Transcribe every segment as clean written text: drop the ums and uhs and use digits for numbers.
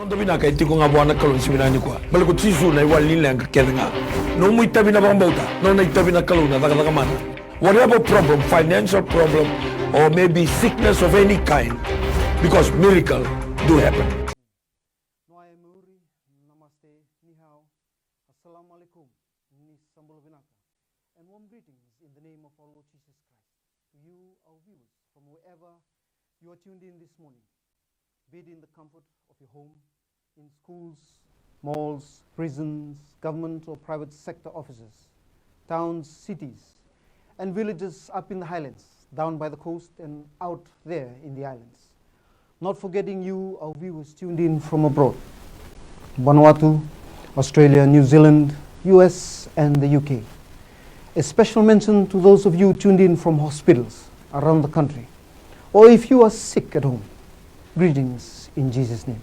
Non tabina ka itiko nga buana kalon siminani kwa. Balik ko tisu na iwalin lang kakelinga. No mo itabina bang bauta. No na itabina kalon na taka mana. Whatever problem, financial problem, or maybe sickness of any kind, because miracle do happen. Namaste, ni hao, assalamu alaikum, ni sambal vinaka, and warm greetings in the name of our Lord Jesus Christ to you, our viewers, from wherever you are tuned in this morning, be it in the comfort of your home, in schools, malls, prisons, government or private sector offices, towns, cities, and villages up in the highlands, down by the coast and out there in the islands. Not forgetting you, our viewers tuned in from abroad, Vanuatu, Australia, New Zealand, US, and the UK. A special mention to those of you tuned in from hospitals around the country, or if you are sick at home, greetings in Jesus' name.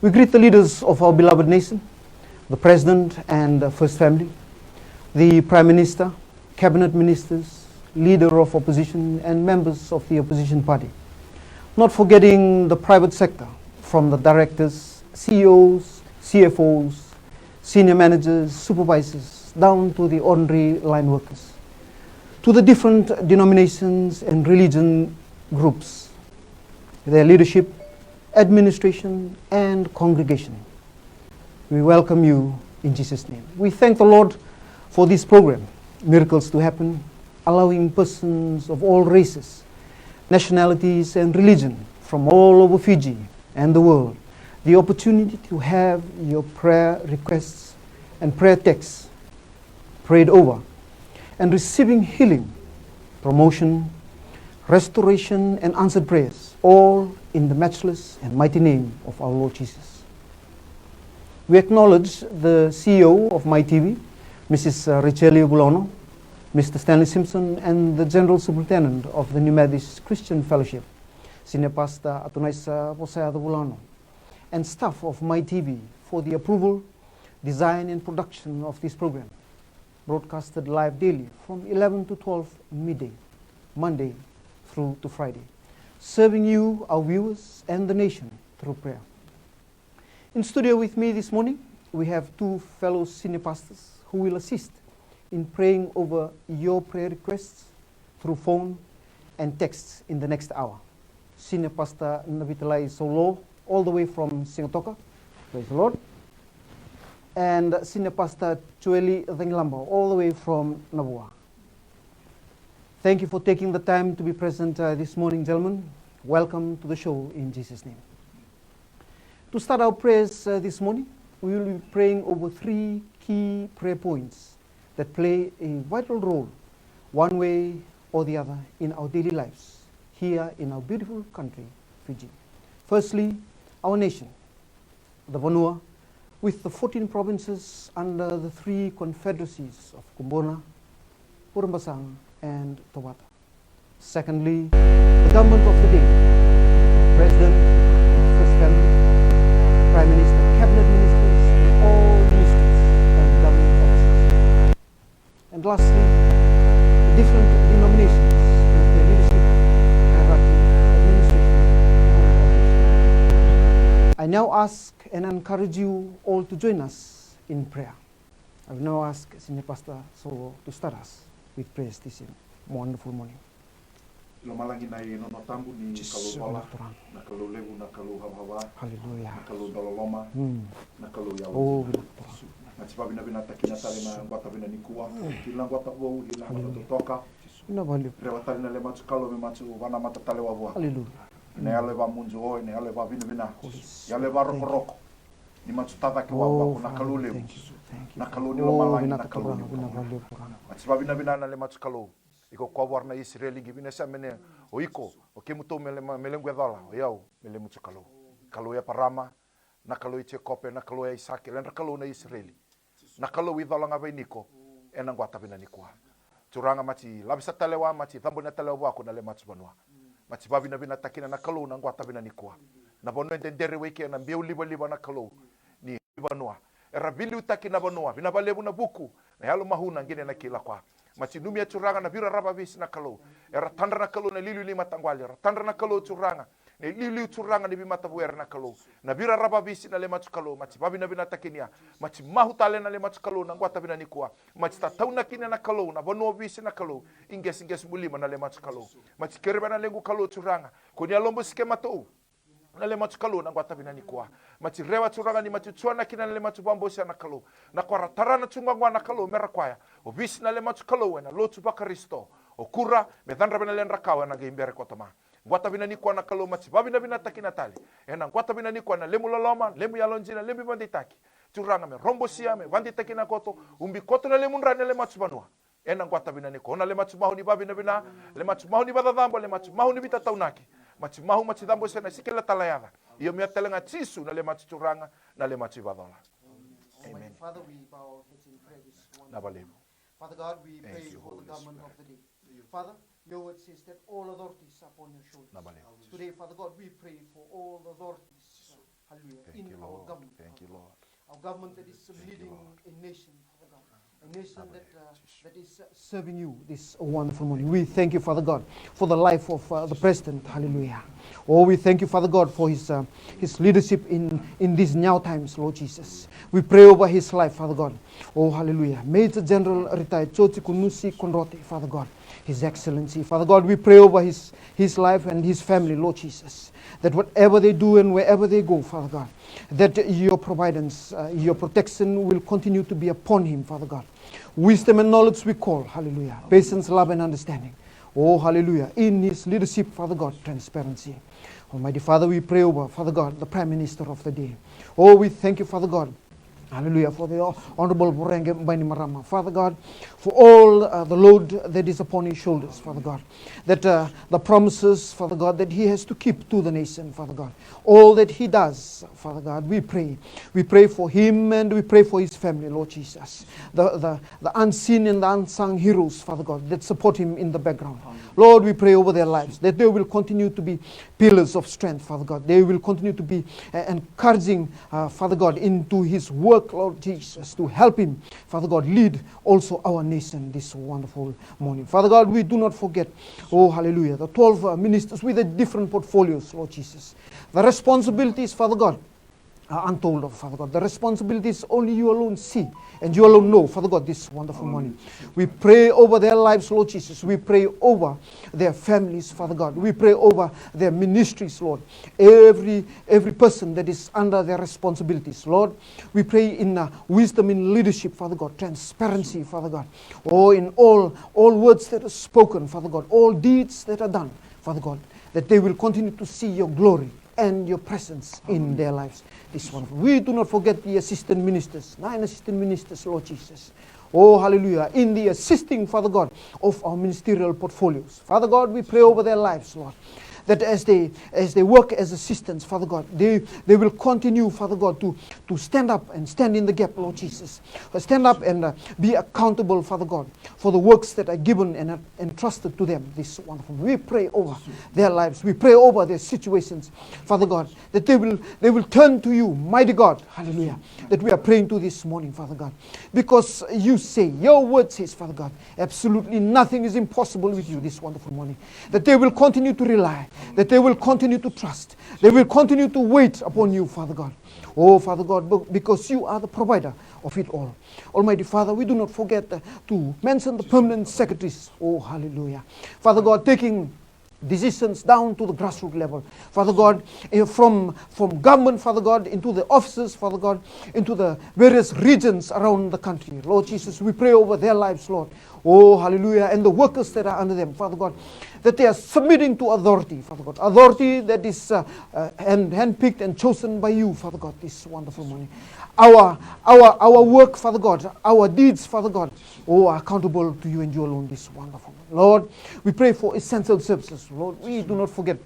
We greet the leaders of our beloved nation, the President and First Family, the Prime Minister, Cabinet Ministers, Leader of Opposition, and members of the opposition party. Not forgetting the private sector, from the directors, CEOs, CFOs, senior managers, supervisors, down to the ordinary line workers, to the different denominations and religion groups, their leadership, administration, and congregation. We welcome you in Jesus' name. We thank the Lord for this program, Miracles to Happen, allowing persons of all races, nationalities, and religion from all over Fiji and the world the opportunity to have your prayer requests and prayer texts prayed over, and receiving healing, promotion, restoration, and answered prayers, all in the matchless and mighty name of our Lord Jesus. We acknowledge the CEO of MaiTV, Mrs. Joeli Bulono, Mr. Stanley Simpson, and the General Superintendent of the New Methodist Christian Fellowship, Senior Pastor Atunaisa Posayada Bulono, and staff of MaiTV for the approval, design, and production of this program, broadcasted live daily from 11 to 12 midday, Monday through to Friday, serving you, our viewers, and the nation through prayer. In studio with me this morning, we have two fellow senior pastors who will assist in praying over your prayer requests through phone and texts in the next hour. Senior Pastor Navitalai Saulo, all the way from Singatoka, praise the Lord, and Senior Pastor Joeli, all the way from Nabua. Thank you for taking the time to be present this morning, gentlemen. Welcome to the show in Jesus' name. To start our prayers this morning, we will be praying over three key prayer points that play a vital role, one way or the other, in our daily lives here in our beautiful country, Fiji. Firstly, our nation, the Vanua, with the 14 provinces under the three confederacies of Kumbona, Purambasang, and Tawata. Secondly, the government of the day, President, First Family, Prime Minister, Cabinet Ministers, and all ministers and government officers. And lastly, the different denominations with their leadership, hierarchy, administration, and I now ask and encourage you all to join us in prayer. I will now ask Senior Pastor Saulo to start us with prayers this wonderful morning. Lomalangi na ino no tambu ni kalubala na kalulebu na kaluhawa Hallelujah. na kaludololoma na kaluyawu. Oh, Na tipabi na binata kinatale na ngwata bina nikua kila ngwata uo ila ngwata toka rewatari na le matu kalu me matu wana matatale wa bua. Hallelujah. Ne ale va munzu oi ne ale va bina ya le va roko ni matu tava ki wa na kalulebu na kaluni lomalangi na kalulebu. Na tipabi na binana le matu kalu iko kwa warna Israeli gibine sa mene o iko o kemuto melengu edala o yau mele mutu kalu ya parama na kalu i kope na kalu ya Isaki len kalu na Israeli na kalu i dala ngabe niko ena ngwata bina nikwa turanga mati labisa talewa mati thambo na talewa ko na le matu banwa mati babi na bina takina na kalu na ngwata bina nikwa na bono ndendere weke na mbeu liba na kalu ni banwa era bili utakina banwa bina balebu na buku na yalo mahuna ngine na kila kwa mati numia turanga na bira raba vis na kalu era tandra na kalu na lilu lima tangwali era tandra na kalu turanga ne liu turanga ni bimata buer na kalau na bira raba bisi na le matu kalau mati babi na bina takinia mati mahu tale na le matu kalau na ngwata bina nikua mati tatauna kina na kalau na bono bisi na kalau inges mulima na le matu kalau mati kereba na lengu kalau turanga kunia lombo sike matou na le matu kalau na ngwata bina nikua mati rewa turanga ni mati tuana kina na le matu bambo sia na kalau na kwa tarana tungangwa na kalau merakwaya o bisi na le matu kalau na lotu bakaristo o kura me thandra bina le nrakawa na geimbere kotama ngwata bina ni kwa na kalau mati babina bina takina tali ena ngwata bina ni kwa na lemu loloma lemu yalonjina lemu banditaki turanga me rombo sia me banditaki na koto umbi koto na lemu nrane le matu banua ena ngwata bina ni kwa na le matu mahu ni babina bina le matu mahu ni badadambo le matu mahu ni bitataunaki matu mahu matu dambo sena sikela talayada iyo mea telenga tisu na le matu turanga na le matu badola. Amen. Father, we bow our heads in prayer this morning. Father God, we pray for the government of the day. Father, your word says that all authorities are upon your shoulders. Today, Father God, we pray for all the authorities, hallelujah, in our government. Thank you, Lord. Our government that is leading a nation, Father God. A nation that is serving you this wonderful morning. We thank you, Father God, for the life of the President. Hallelujah. Oh, we thank you, Father God, for his leadership in these now times, Lord Jesus. We pray over his life, Father God. Oh, hallelujah. Major General retired Choti Kunusi Konrote, Father God. His Excellency. Father God, we pray over his life and his family, Lord Jesus. That whatever they do and wherever they go, Father God, that your providence, your protection will continue to be upon him, Father God. Wisdom and knowledge we call, hallelujah. Patience, love and understanding. Oh, hallelujah. In his leadership, Father God, transparency. Almighty Father, we pray over, Father God, the Prime Minister of the day. Oh, we thank you, Father God. Hallelujah, for the Honorable Burenge Mbani Marama. Father God, for all the load that is upon his shoulders, Father God. That the promises, Father God, that he has to keep to the nation, Father God. All that he does, Father God, we pray. We pray for him and we pray for his family, Lord Jesus. The unseen and the unsung heroes, Father God, that support him in the background. Lord, we pray over their lives, that they will continue to be pillars of strength, Father God. They will continue to be encouraging, Father God, into his work, Lord Jesus, to help him, Father God, lead also our nation this wonderful morning. Father God, we do not forget, oh hallelujah, the 12 ministers with the different portfolios, Lord Jesus. The responsibilities, Father God, are untold of, Father God. The responsibilities only you alone see and you alone know, Father God, this wonderful morning. We pray over their lives, Lord Jesus. We pray over their families, Father God. We pray over their ministries, Lord. Every person that is under their responsibilities, Lord. We pray in wisdom, in leadership, Father God. Transparency, Father God. Oh, in all words that are spoken, Father God. All deeds that are done, Father God. That they will continue to see your glory and your presence in their lives. This one. We do not forget the assistant ministers, 9 assistant ministers, Lord Jesus. Oh, hallelujah. In the assisting, Father God, of our ministerial portfolios. Father God, we pray over their lives, Lord. That as they work as assistants, Father God, they will continue, Father God, to stand up and stand in the gap, Lord Jesus. Stand up and be accountable, Father God, for the works that are given and entrusted to them. This wonderful. We pray over their lives. We pray over their situations, Father God, that they will turn to you, mighty God, hallelujah, that we are praying to this morning, Father God. Because you say, your word says, Father God, absolutely nothing is impossible with you this wonderful morning. That they will continue to rely, that they will continue to trust, they will continue to wait upon you, Father God. Oh, Father God, because you are the provider of it all. Almighty Father, we do not forget to mention the permanent secretaries. Oh, hallelujah. Father God, taking decisions down to the grassroots level, Father God, from government, Father God, into the offices, Father God, into the various regions around the country. Lord Jesus, we pray over their lives, Lord. Oh, hallelujah. And the workers that are under them, Father God, that they are submitting to authority, Father God. Authority that is handpicked and chosen by you, Father God, this wonderful morning. Our work, Father God, our deeds, Father God, are accountable to you and you alone this wonderful morning. Lord, we pray for essential services. Lord, we do not forget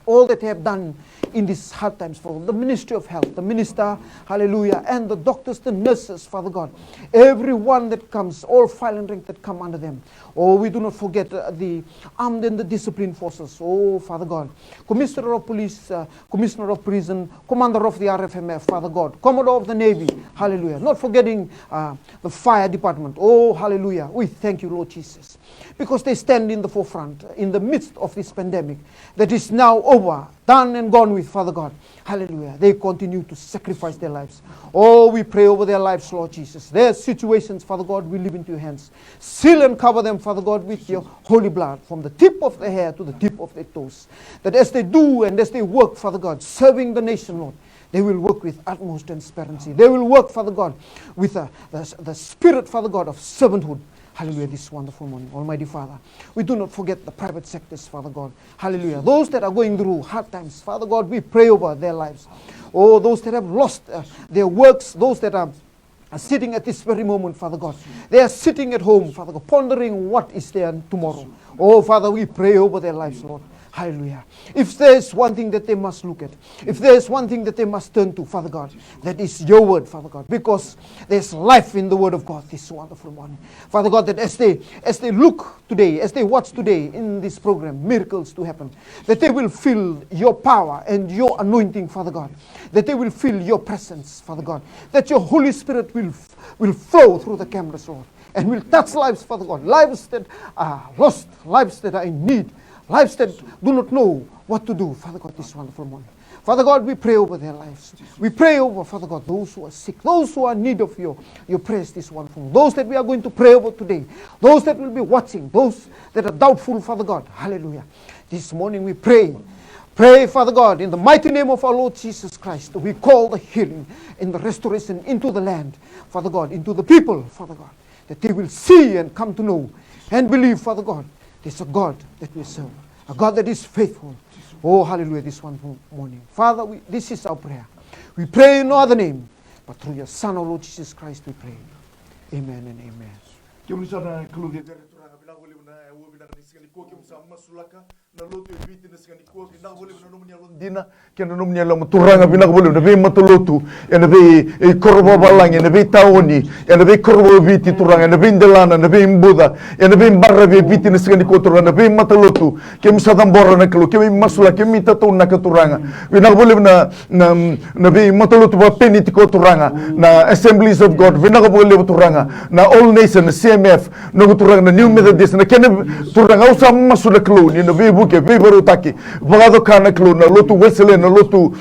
all that they have done in these hard times for the Ministry of Health, the minister, hallelujah, and the doctors, the nurses, Father God. Everyone that comes, all file and rank that come under them. Oh, we do not forget the armed and the disciplined forces. Oh, Father God. Commissioner of Police, Commissioner of Prison, Commander of the RFMF, Father God. Commodore of the Navy, hallelujah. Not forgetting the Fire Department. Oh, hallelujah. We thank you, Lord Jesus. Because they stand in the forefront, in the midst of this pandemic that is now over over, done and gone with, Father God. Hallelujah. They continue to sacrifice their lives. Oh, we pray over their lives, Lord Jesus. Their situations, Father God, we leave into your hands. Seal and cover them, Father God, with your holy blood, from the tip of their hair to the tip of their toes. That as they do and as they work, Father God, serving the nation, Lord, they will work with utmost transparency. They will work, Father God, with the spirit, Father God, of servanthood. Hallelujah, this wonderful morning. Almighty Father, we do not forget the private sectors, Father God. Hallelujah. Those that are going through hard times, Father God, we pray over their lives. Oh, those that have lost their works, those that are sitting at this very moment, Father God. They are sitting at home, Father God, pondering what is there tomorrow. Oh, Father, we pray over their lives, Lord. Hallelujah. If there is one thing that they must look at, if there is one thing that they must turn to, Father God, that is your word, Father God, because there's life in the word of God this wonderful morning. Father God, that as they look today, as they watch today in this program, miracles to happen, that they will feel your power and your anointing, Father God, that they will feel your presence, Father God, that your Holy Spirit will flow through the cameras, Lord, and will touch lives, Father God, lives that are lost, lives that are in need, lives that do not know what to do, Father God, this wonderful morning. Father God, we pray over their lives. We pray over, Father God, those who are sick, those who are in need of your prayers this wonderful morning. Those that we are going to pray over today, those that will be watching, those that are doubtful, Father God. Hallelujah. This morning we pray. Pray, Father God, in the mighty name of our Lord Jesus Christ, we call the healing and the restoration into the land, Father God, into the people, Father God, that they will see and come to know and believe, Father God, there's a God that we serve, a God that is faithful. Oh, hallelujah, this one morning. Father, this is our prayer. We pray in no other name, but through your Son, our Lord Jesus Christ, we pray. Amen and amen. Dina kena nomnya la maturanga bina boleh nabi matulutu nabi korbo balang nabi taoni nabi korbo biti turanga nabi delana nabi imbuda nabi barra biti nesgani koturanga nabi matulutu kem sadam borra naklu kem masula kem mitatu nakaturanga bina boleh na nabi matulutu ba peniti koturanga na Assemblies of God bina boleh turanga na All Nation na CMF no turanga na New Methodist na kena turanga usam masula klu ni nabi buke be baru taki bagado kana klu na lotu Wesley na lotu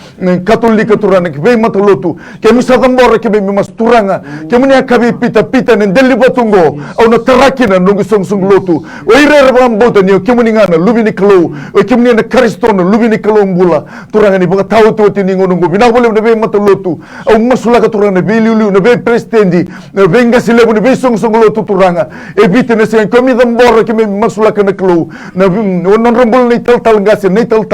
Katolika turanga ke be matalotu ke misadam borra ke be mas turanga ke munya kabi pita nen deli batungo au na tarakina nungu song lotu o ire bambota ni ke muninga na lubini klo o ke munya na kristono lubini klo mbula turanga ni baga tau tu ti ningo nungu bina boleh na be matalotu au masula ka turanga be liu na be presidendi na be ngasile bu be song lotu turanga e bite na sen komi dam borra ke me masula ka na klo na non rombol ni tal ngase ni tal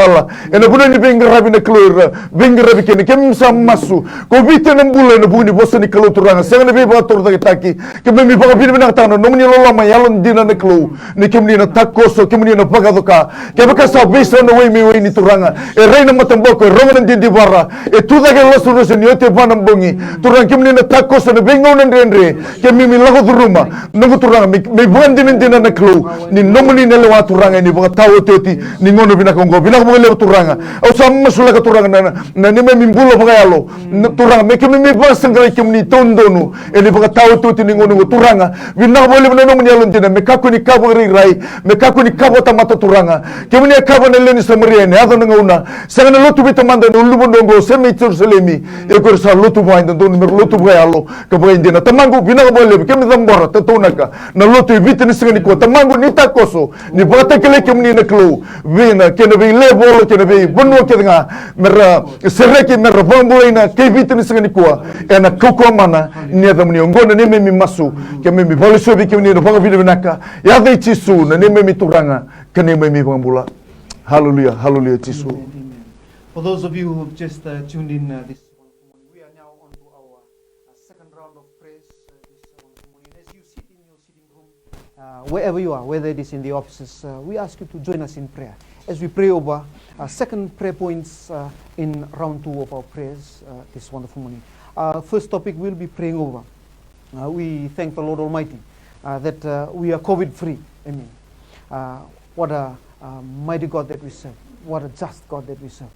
ena buna ni benga rabi na klora benga rabi kene kem sam masu ko bite na mbula na buni bosani klo turanga senga be ba tor da taki ke me mi ba bin na tano no ni lola ma yalon dina na klo ni kem ni na takoso kem ni na pagadoka ke ba ka sa bisa no we ni turanga e reina matamboko ronga na di barra e tu da ke lasu no se ni ote bana mbongi turanga kem ni na takoso na benga na ndendre ke mi lago duruma no turanga me buan dina na klo ni no ni na lewa turanga ni ba tawo toti ni ngono bina kongo bina ko le turanga au sama sula ka turanga na ni me mimbulo bagayalo turanga me ke me basanga ke ni tondonu ele baga tawo toti ni ngono turanga bina ko le no ni alon dina me ka ko ni kabo rai me ka ko ni kabo tamata turanga ke ni kabo na leni samriene ado nga una sanga na lotu bitamanda no lubondongo semi Jerusalemi e ko sa lotu bainda don me lotu bagayalo ka baindina tamangu bina ko le ke me dambora tatonaka na lotu bitini sanga ni ko tamangu ni takoso ni bata kele ke ni na klo vina ke na le bolo ke na bonwo ke nga mera sereki mera bamboina ke vitini sangani kwa ena koko mana ni adam ni ngona ni me masu ke me boliso bi ke ni no banga video naka ya de chisu na ni me turanga ke ni me bambula hallelujah chisu. For those of you who have just tuned in this wonderful morning, we are now on to our second round of prayers this wonderful morning. As you sit in your sitting room, wherever you are, whether it is in the offices, we ask you to join us in prayer as we pray over second prayer points in round 2 of our prayers this wonderful morning. First topic we'll be praying over. We thank the Lord Almighty that we are COVID free. Amen. What a mighty God that we serve. What a just God that we serve.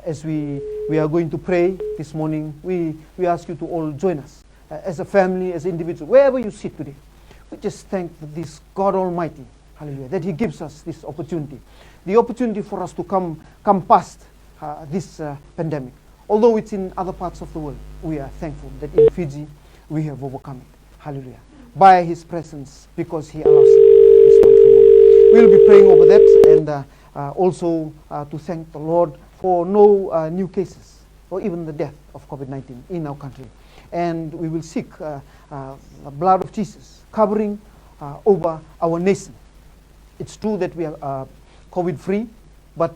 As we are going to pray this morning, we ask you to all join us as a family, as individuals, wherever you sit today. We just thank this God Almighty hallelujah, that He gives us this opportunity. The opportunity for us to come past this pandemic. Although it's in other parts of the world, we are thankful that in Fiji we have overcome it. Hallelujah. By His presence, because He allows it. This wonderful moment. We'll be praying over that, and also to thank the Lord for no new cases or even the death of COVID-19 in our country. And we will seek the blood of Jesus covering over our nation. It's true that we are COVID-free, but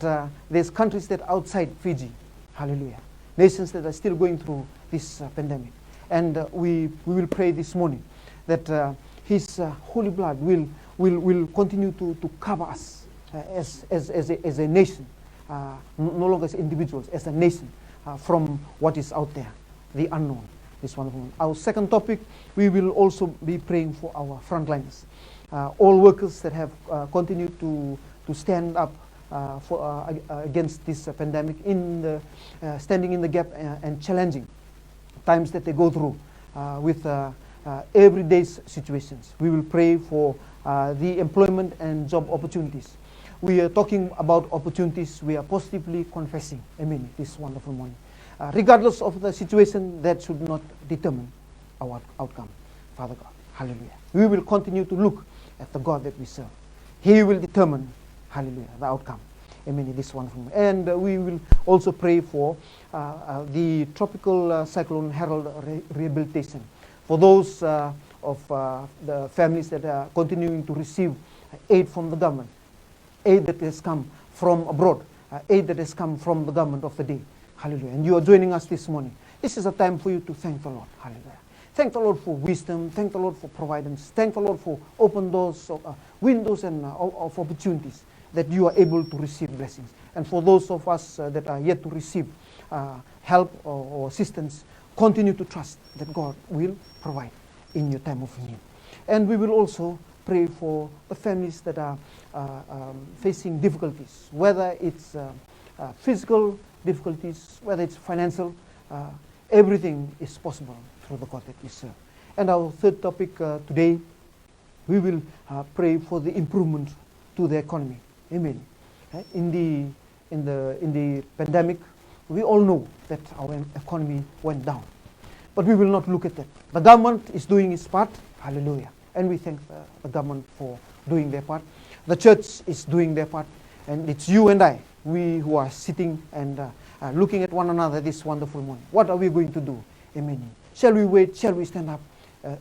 there's countries that are outside Fiji, hallelujah, nations that are still going through this pandemic. And we will pray this morning that His holy blood will continue to cover us as a nation, no longer as individuals, as a nation, from what is out there, the unknown. This wonderful one. Our second topic, we will also be praying for our frontliners, all workers that have continued to stand up against this pandemic, standing in the gap and challenging times that they go through with everyday situations. We will pray for the employment and job opportunities. We are talking about opportunities. We are positively confessing, amen, this wonderful morning. Regardless of the situation, that should not determine our outcome, Father God. Hallelujah. We will continue to look at the God that we serve. He will determine, hallelujah, the outcome. Amen. This wonderful morning. And we will also pray for the tropical cyclone Harold rehabilitation. For those of the families that are continuing to receive aid from the government, aid that has come from abroad, aid that has come from the government of the day. Hallelujah. And you are joining us this morning. This is a time for you to thank the Lord. Hallelujah. Thank the Lord for wisdom. Thank the Lord for providence. Thank the Lord for open doors, windows and of opportunities that you are able to receive blessings. And for those of us that are yet to receive help or assistance, continue to trust that God will provide in your time of need. And we will also pray for the families that are facing difficulties, whether it's physical difficulties, whether it's financial, everything is possible through the God that we serve. And our third topic today, we will pray for the improvement to the economy. Amen. In the pandemic, we all know that our economy went down, but we will not look at that. The government is doing its part. Hallelujah. And we thank the government for doing their part. The church is doing their part, and it's you and I, we who are sitting and looking at one another this wonderful morning. What are we going to do? Amen. Shall we wait? Shall we stand up?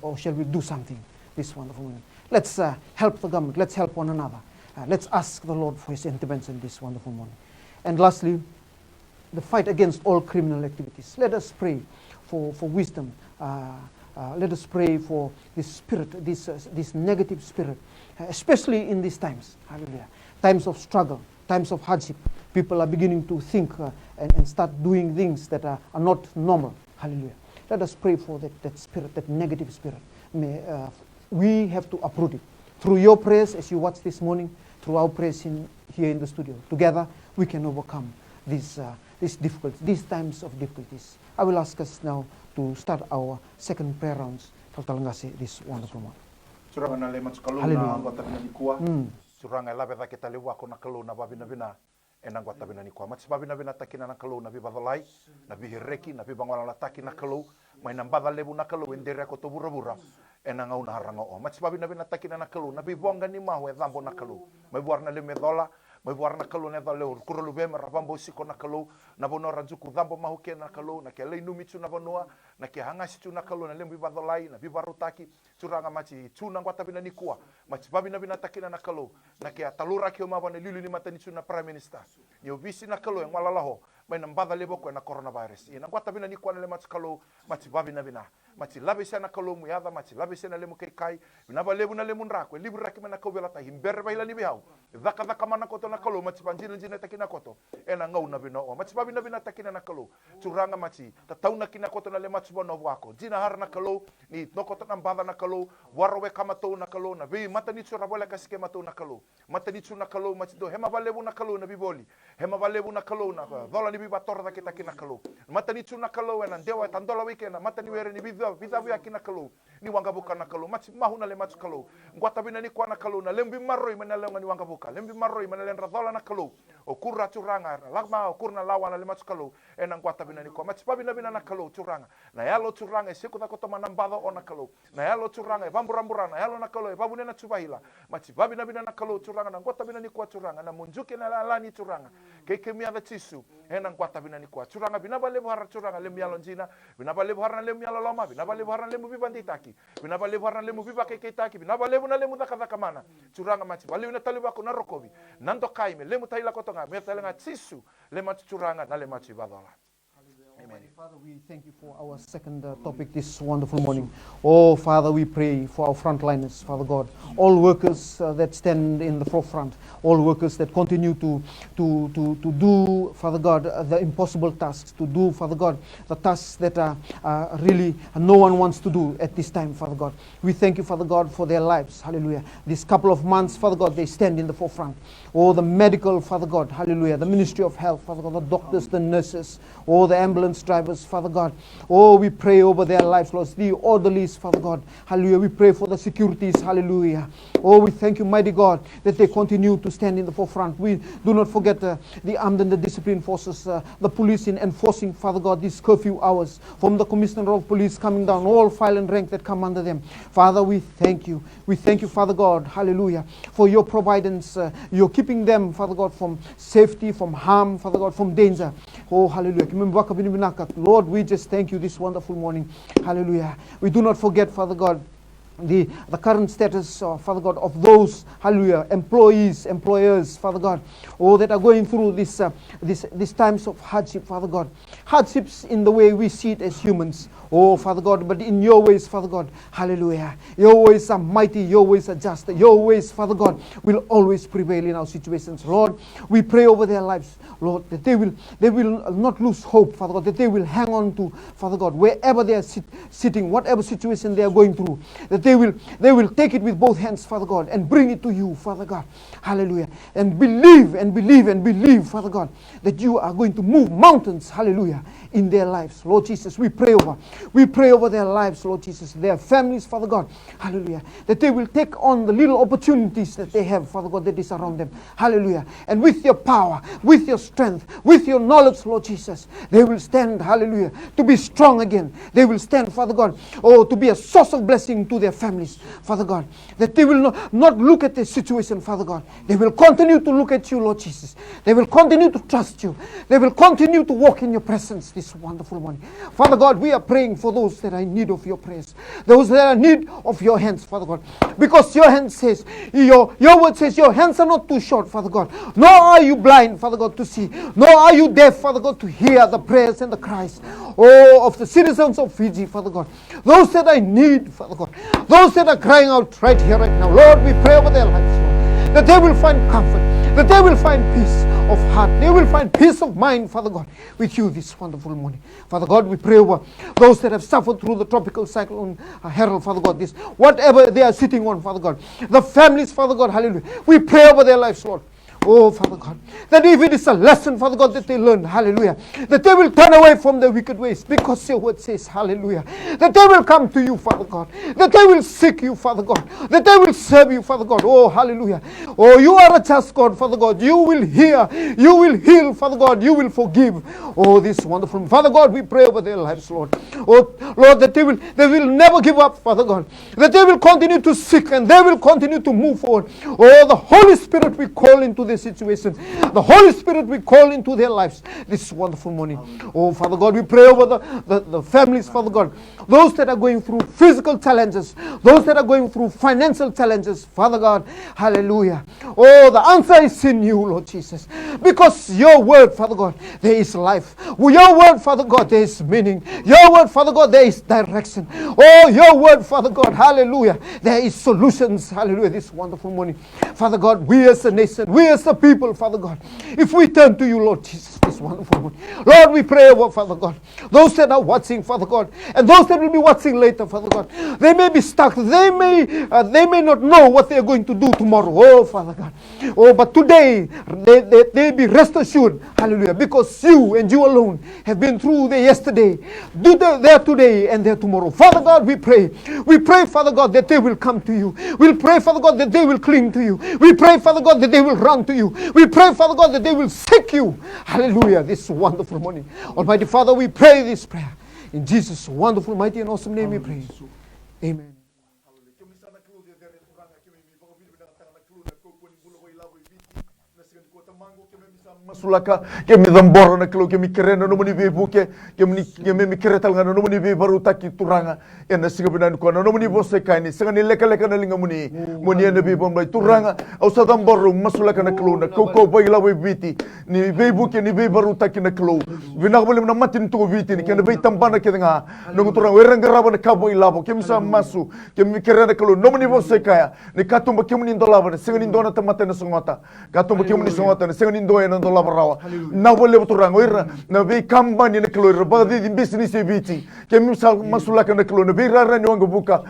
Or shall we do something this wonderful morning? Let's help the government. Let's help one another. Let's ask the Lord for His intervention this wonderful morning. And lastly, the fight against all criminal activities. Let us pray for wisdom. Let us pray for this spirit, this negative spirit, especially in these times. Hallelujah. Times of struggle, times of hardship. People are beginning to think and start doing things that are not normal. Hallelujah. Let us pray for that spirit, that negative spirit. We have to uproot it. Through your prayers, as you watch this morning, through our prayers here in the studio, together we can overcome these difficulties, these times of difficulties. I will ask us now to start our second prayer rounds. This wonderful one. Suranga le matsukaluna anggota binanikuwa. Suranga labetha kita lewa ko nakaluna babina enangwata binanikuwa. Matsibabina takina nakaluna bibadalai, na bihireki, na bibangwala lataki nakalu, mai nambada lebu nakalu endere ko to burabura. Enanga una haranga o. Matsibabina takina nakalu, na bibonga ni mahu edambo nakalu. Mai buarna le medola, mai buarna kalu ne dale kurulu be marabambo siko nakalu, na bono ranjuku dambo mahu ke nakalu, na ke leinu mitsu na bonua, na ke hangasi tu nakalu na lembi badalai, na bibarutaki, suranga machi tuna ngwata binanikua, matsibabina takina nakalu, na ke atalura ke omawa ne lilu ni matani tuna prime minister. Ni obisi nakalu yang walalaho, mai nambada lebo ko na coronavirus. Ina ngwata binanikua na le matskalu, matsibabina Mati labi sana kalau muyada, mati labi sana lemu kai, binaba lebu na lemu nrako, libu raki mana kau belata himber baila libi hau. Daka mana koto na kalau mati panjina jina takina koto, ena ngau na bino, mati babi na bina takina na kalau, curanga mati, tatau na kina koto na le mati bono wako, jina har na kalau, ni no koto na bada na kalau, warowe kamato na kalau, na bi mata ni tsura bola kasike mato na kalau, mata ni tsura na kalau mati do hema balebu na kalau na biboli, hema balebu na kalau na dola ni bibator na kita kina kalau, mata ni tsura na kalau ena dewa tandola weekend, mata ni were ni bido vizavi aki na kalu ni wanga buka na kalu machi mahuna le machi kalu ngwata bina ni kwa na kalu na lembi maroi menalenga ni wanga buka lembi maroi menalen radhola na kalu o kurra turanga lagma o kurna lawa na le machi kalu ena ngwata bina ni kwa machi pabina bina na kalu turanga na yalo turanga siku da kotoma nambado ona kalu na yalo turanga vamburambura na yalo na kalu babune na tubahila machi babina bina na kalu turanga na ngwata bina ni kwa turanga na munjuke na lani turanga keke mia da tisu ena ngwata bina ni kwa turanga bina bale buhara turanga le mialo njina bina bale buhara le mialo loma bina bale buhara le mubibanditaki bina bale buhara le mubibake ketaki bina bale buna le mudaka mana turanga machi bale una taliba ko na rokobi nando kaime le mutaila kotonga metelenga tisu le machi turanga na le machi badola. Amen. Father, we thank you for our second topic this wonderful morning. Oh, Father, we pray for our frontliners, Father God. All workers that stand in the forefront. All workers that continue to do, Father God, the impossible tasks. To do, Father God, the tasks that really no one wants to do at this time, Father God. We thank you, Father God, for their lives. Hallelujah. This couple of months, Father God, they stand in the forefront. Oh, the medical, Father God. Hallelujah. The Ministry of Health, Father God. The doctors, the nurses. Oh, the ambulance drivers, Father God. Oh, we pray over their lives, Lord. The orderlies, Father God. Hallelujah. We pray for the securities. Hallelujah. Oh, we thank you, mighty God, that they continue to stand in the forefront. We do not forget the armed and the disciplined forces, the police in enforcing, Father God, these curfew hours. From the Commissioner of Police coming down, all file and rank that come under them. Father, we thank you. We thank you, Father God. Hallelujah. For your providence. You're keeping them, Father God, from safety, from harm, Father God, from danger. Oh, hallelujah. Lord, we just thank you this wonderful morning. Hallelujah. We do not forget, Father God, the current status, Father God, of those, hallelujah, employees, employers, Father God, oh, that are going through these times of hardship, Father God. Hardships in the way we see it as humans, oh, Father God, but in your ways, Father God, hallelujah. Your ways are mighty, your ways are just. Your ways, Father God, will always prevail in our situations. Lord, we pray over their lives, Lord, that they will not lose hope, Father God, that they will hang on to, Father God, wherever they are sitting, whatever situation they are going through, that they will take it with both hands, Father God, and bring it to you, Father God. Hallelujah. And believe and believe and believe, Father God, that you are going to move mountains, hallelujah, in their lives. Lord Jesus, we pray over their lives, Lord Jesus, their families, Father God, hallelujah, that they will take on the little opportunities that they have, Father God, that is around them, hallelujah. And with your power, with your strength, with your knowledge, Lord Jesus, they will stand, hallelujah, to be strong again. They will stand, Father God, oh, to be a source of blessing to their families, Father God, that they will not look at the situation, Father God. They will continue to look at you, Lord Jesus. They will continue to trust you. They will continue to walk in your presence this wonderful morning. Father God, we are praying for those that are in need of your prayers, those that are in need of your hands, Father God, because your hand says, your word says, your hands are not too short, Father God, nor are you blind, Father God, to see, nor are you deaf, Father God, to hear the prayers and the cries, oh, of the citizens of Fiji, Father God, those that are in need, Father God, those that are crying out right here, right now. Lord, we pray over their lives, Lord, that they will find comfort, that they will find peace of heart, they will find peace of mind, Father God, with you this wonderful morning. Father God, we pray over those that have suffered through the tropical cyclone Harold, Father God, this, whatever they are sitting on, Father God, the families, Father God, hallelujah, we pray over their lives, Lord. Oh, Father God, that if it is a lesson, Father God, that they learn, hallelujah, that they will turn away from their wicked ways, because your word says, hallelujah, that they will come to you, Father God, that they will seek you, Father God, that they will serve you, Father God. Oh, hallelujah. Oh, you are a just God, Father God. You will hear, you will heal, Father God, you will forgive. Oh, this wonderful, Father God, we pray over their lives, Lord. Oh, Lord, that they will never give up, Father God, that they will continue to seek and they will continue to move forward. Oh, the Holy Spirit we call into this situation. The Holy Spirit we call into their lives this wonderful morning. Oh, Father God, we pray over the families, Father God, those that are going through physical challenges, those that are going through financial challenges, Father God, hallelujah. Oh, the answer is in you, Lord Jesus, because your word, Father God, there is life. With your word, Father God, there is meaning. Your word, Father God, there is direction. Oh, your word, Father God, hallelujah, there is solutions, hallelujah, this wonderful morning. Father God, we as a nation, we as a people, Father God, if we turn to you, Lord Jesus, this wonderful morning. Lord, we pray, Father God, those that are watching, Father God, and those that will be watching later, Father God, they may be stuck. They may not know what they are going to do tomorrow. Oh, Father God. Oh, but today, they be rest assured, hallelujah, because you and you alone have been through there yesterday, there today, and there tomorrow. Father God, we pray. We pray, Father God, that they will come to you. We'll pray, Father God, that they will cling to you. We pray, Father God, that they will run to you. We pray, Father God, that they will seek you. Hallelujah, this wonderful morning. Almighty Father, we pray this prayer. In Jesus' wonderful, mighty, and awesome name we pray. Amen. Masulaka kemi zambora na kilo kemi kerena no muni be buke kemi keretal ngana no muni be baru taki turanga ena singa binan ko no muni bose kaini singa ni leka leka na linga muni ena be bombai turanga au sa zamboro masulaka na kilo na koko baila we biti ni be buke ni be baru taki na kilo binak boleh na matin to biti ni kena be tambana kenga no turanga weranga raba na kabo ilabo kemi sa masu kemi kerena kilo no muni bose kaya ni katumba kemi ni ndolaba singa ni ndona tamata na songota katumba kemi ni songota ni singa ni ndoya na ndolaba rawa na boleh beturang ira na be kambani na kilo ba di business e biti kemi sa masulaka na kilo na be rara ni wanga buka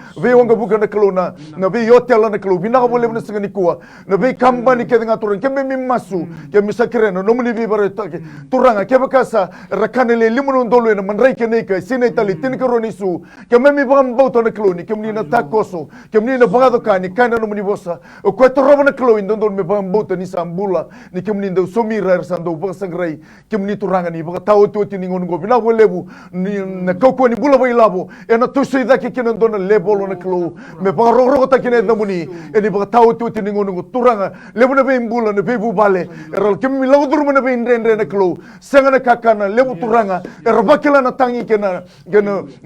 na kilo na be hotel na kilo bina boleh na singa ni kuwa na be kambani ke nga turang kemi mi masu kemi sa kerena no muni be bare turanga ke bakasa rakane le limuno ndolo na manrai ke nei ka sine tali tin ka roni su kemi mi bam bauto na kilo ni kemi na takoso kemi na bagado kani kana no muni bosa o ko to roba na kilo indon me bam bauto ni sambula ni kemi ndo somira sando basangrai kemi turanga ni baka tawo to tini ngon go bina lebu ni na koko ni bula bai labo ena to sei da ke kenan dona lebolo na klo me baka ro ta kene da muni eni baka tawo to tini ngon go turanga lebu na be mbula na be bu bale eral kemi lawo durma na be ndre na klo senga na kakana lebu turanga era bakela na tangi kena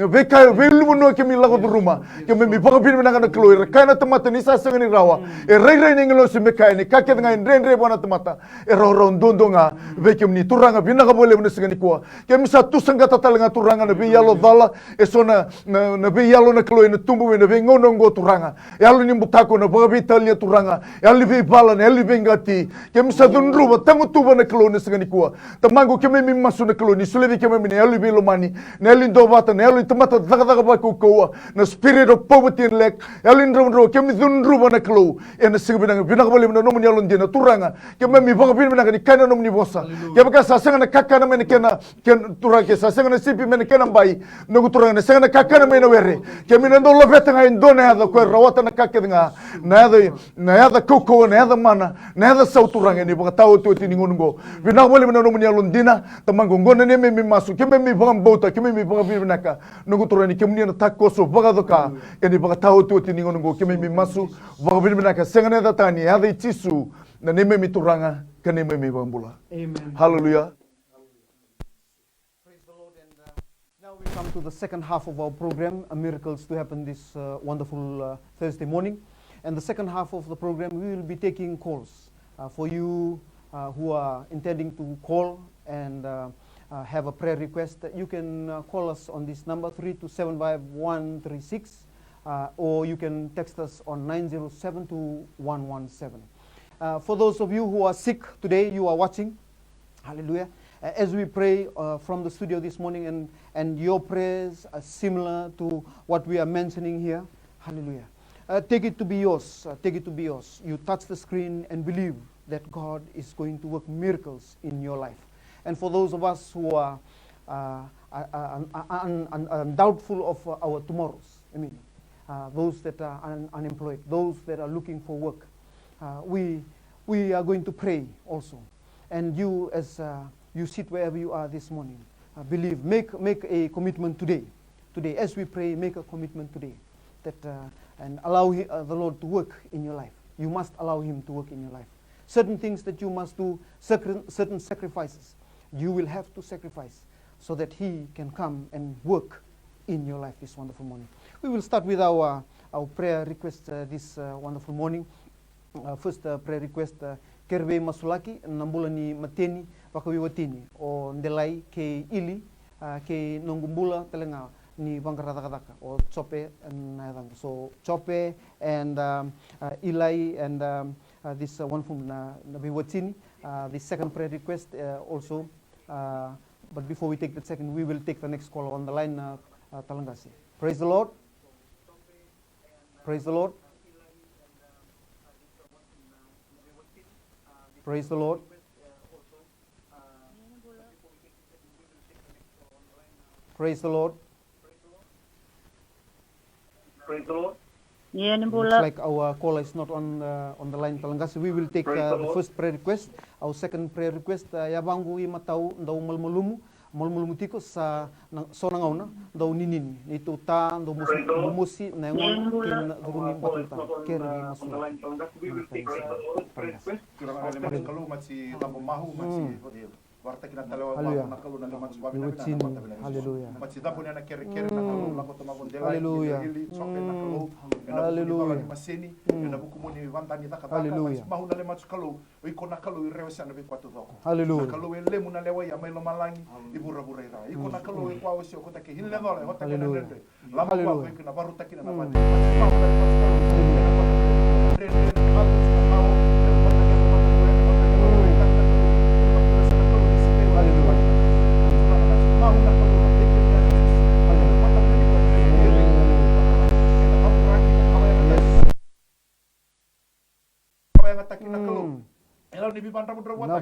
be ka be lumu no kemi lawo durma kemi mi baka bin na klo era kana tamata ni sa senga ni rawa e rei ni ngelo se me ka ni ka ke nga ndre bona tamata era ro ndondo nga be kemi turanga bina ka boleh benes ngani kuwa kemi satu sangga tatal nga turanga na be yalo dala esona na be yalo na klo na tumbu na be ngono ngo turanga yalo ni mutako na ba be talia turanga yalo be bala na yalo be ngati kemi sadun ruba tangu tuba na klo na ngani kuwa tamango kemi mi masu na klo ni sulebi kemi mi yalo be lomani na yalo ndobata na yalo tamata daga ba ko ko na spirit of poverty and lack yalo ndro kemi dun ruba na klo ena sigbina bina ka boleh na no mun yalo ndina turanga kemi mi ba bin na ni kana no mun bosa kemi ka sasanga na kakana men kena ken turake sasanga na sipi men kena bai no turanga na sanga na kakana men were kemi na ndo lobeta nga indone hada ko rawata na kakena na hada koko na hada mana na hada sauturanga ni baka tawo to tini ngungo bina boleh na no mun yalo ndina tamango ngone ne mi masu kemi mi baka bota kemi mi baka binaka no turani kemi na takoso baka doka eni baka tawo to tini ngungo kemi mi masu baka binaka sanga na hada tani hada itisu na neme mi turanga kaneme mi bambula. Amen. Hallelujah. Praise the Lord. And now we come to the second half of our program, Miracles to Happen, this wonderful Thursday morning. And the second half of the program, we will be taking calls for you who are intending to call and have a prayer request. You can call us on this number 3275136 or you can text us on 9072117. For those of you who are sick today, you are watching, hallelujah, as we pray from the studio this morning, and your prayers are similar to what we are mentioning here, hallelujah. Take it to be yours, take it to be yours. You touch the screen and believe that God is going to work miracles in your life. And for those of us who are doubtful of our tomorrows, I mean, those that are unemployed, those that are looking for work, we are going to pray also. And you, as you sit wherever you are this morning, believe, make a commitment today. Today, as we pray, make a commitment today that and allow the Lord to work in your life. You must allow Him to work in your life. Certain things that you must do, certain sacrifices you will have to sacrifice so that He can come and work in your life this wonderful morning. We will start with our prayer request this wonderful morning. First prayer request, kerbe masulaki nambulani mateni wakawiwatini o ndelai ke ili ke nongumbula telenga ni bangkaradakadaka or chope and so chope and Eli and this one from Navitalai. The second prayer request also But before we take the second, we will take the next caller on the line, Talangasi. Praise the Lord. Praise the Lord. Praise the Lord. Praise the Lord. Praise the Lord. Looks like our caller is not on the line, Talangasi. We will take the first prayer request. Our second prayer request, yabangu I matau ndau malmulumu tiko sa sonangauna ndau ninini itu ta ndau musi na ngon kin rumi batuta keri masula. Kalau masih lampu mahu masih warta kina talawa na kalu na lemat suabi na haleluya masih tabu na kere na kalu la kota magon dela haleluya ili chope na kalu haleluya masini na buku muni vantani ta kata mahu na lemat kalu iko na kalu rewesa na bikwatu doko haleluya kalu lemu na lewa ya mailo malangi ibura buraira iko na kalu kwa osi kota ke hinle dole hota ke nende la kwa ko na baruta kina na bande mahu na lemat ni bibanda mudra wata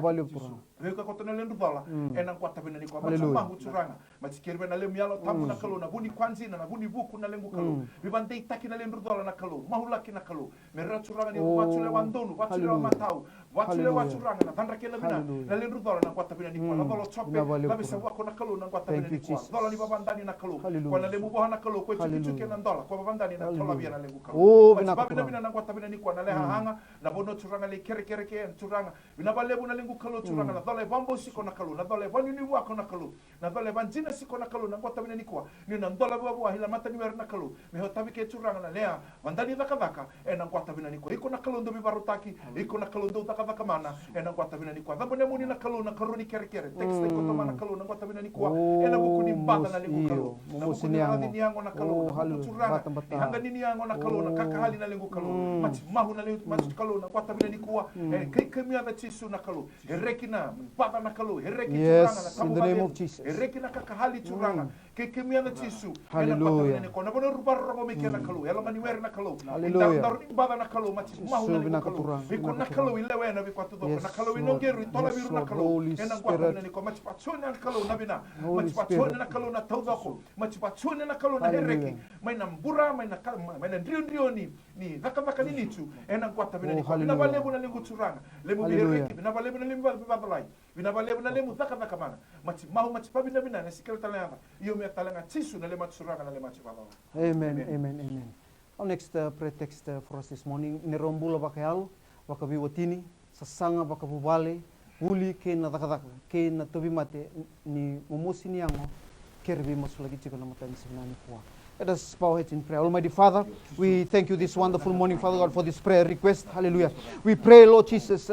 ka kotona lendu bala enang kwata bena ni kwa mahu curanga matsikirbe na lemu yalo tamu na kalu na buni kwanzi na buni buku na lengu kalu bibanda itaki na lendu dola na kalu mahu laki na kalu merra curanga ni watule wandonu watule matau watule wacuranga na tandra kela bina na lendu dola na kwata bena ni kwa na bolo chope la bisa wako na kalu na kwata bena ni kwa dola ni babandani na kalu kwa na lemu boha na kalu kwa chuke na dola kwa babandani na tola bia na lengu kalu bina na kwata bena ni kwa na leha hanga na bono curanga le kere curanga bina balebu na lengu kalu curanga na dole bambo siko na kalu na dole vani ni wako na kalu na dole vanjina siko na kalu na kwata bina ni kwa ni na dola bua hila mata ni wer na kalu me hotabi ke curanga na lea vandani daka na kwata bina ni kwa iko na kalu ndo bibarutaki iko na kalu ndo daka mana na kwata bina ni kwa dhabone muni na kalu na karuni kere tekste iko to mana kalu na kwata bina ni kwa na buku ni mbata na lengu kalu na buku ni radhi yango na kalu curanga ni hanga nini yango na kalu na kakahali na lengu kalu mati mahu na lengu mati kalu na kwata bina ni kwa kemia na chisu na kalu herekina baba na kalu hereki curanga na tamu herekina kakahali curanga kemia na chisu haleluya na bono rubar robo meke na kalu ela mani wer na kalu haleluya baba na kalu mati mahu na kalu iko na kalu ilewe na bikwatu doko na kalu inongeru tola biru na kalu ena kwata na niko mati patone na kalu na bina mati patone na kalu na taudoko mati patone na kalu na hereki maina mbura maina ndio ni dhaka nini tu ena kwata bina niko na balebu na lengu curanga lemu hereki na balebu na lemu babalai bina balebu na lemu dhaka mana mati mahu mati pabina bina na sikela talanga iyo me talanga tisu na lema curanga na lema cibala. Amen. Our next prayer text for us this morning, Nerombula Bakayalu, Wakabiwatini, Sasanga Bakabubale, Uli ke na dakadaka, ke na tobimate ni umusi ni yango, kerbi masulagi chiko na matani sinani kuwa. Let us bow our heads in prayer. Almighty Father, we thank you this wonderful morning, Father God, for this prayer request. Hallelujah. We pray, Lord Jesus,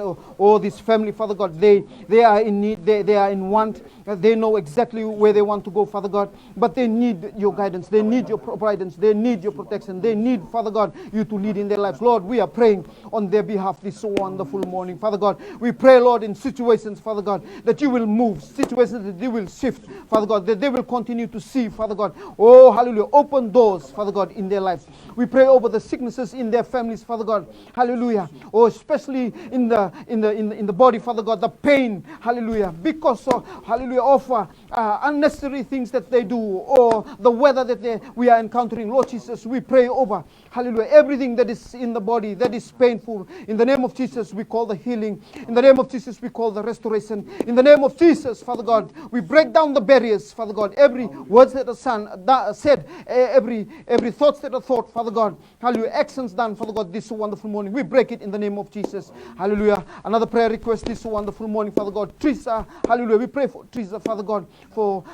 this family, Father God, they are in need, they are in want. They know exactly where they want to go, Father God, but they need your guidance. They need your providence. They need your protection. They need, Father God, you to lead in their lives. Lord, we are praying on their behalf this wonderful morning, Father God. We pray, Lord, in situations, Father God, that you will move, situations that they will shift, Father God, that they will continue to see, Father God. Oh, hallelujah. Open doors, Father God, in their lives. We pray over the sicknesses in their families, Father God. Hallelujah. Oh, especially in the body, Father God, the pain, hallelujah, because of, hallelujah, of unnecessary things that they do, or the weather that we are encountering. Lord Jesus, we pray over, hallelujah, everything that is in the body that is painful. In the name of Jesus, we call the healing. In the name of Jesus, we call the restoration. In the name of Jesus, Father God, we break down the barriers, Father God. Every words that the Son said, every thoughts that are thought, Father God, hallelujah, actions done, Father God, this wonderful morning, we break it in the name of Jesus. Hallelujah. Another prayer request this wonderful morning, Father God. Teresa, hallelujah, we pray for Teresa, Father God, for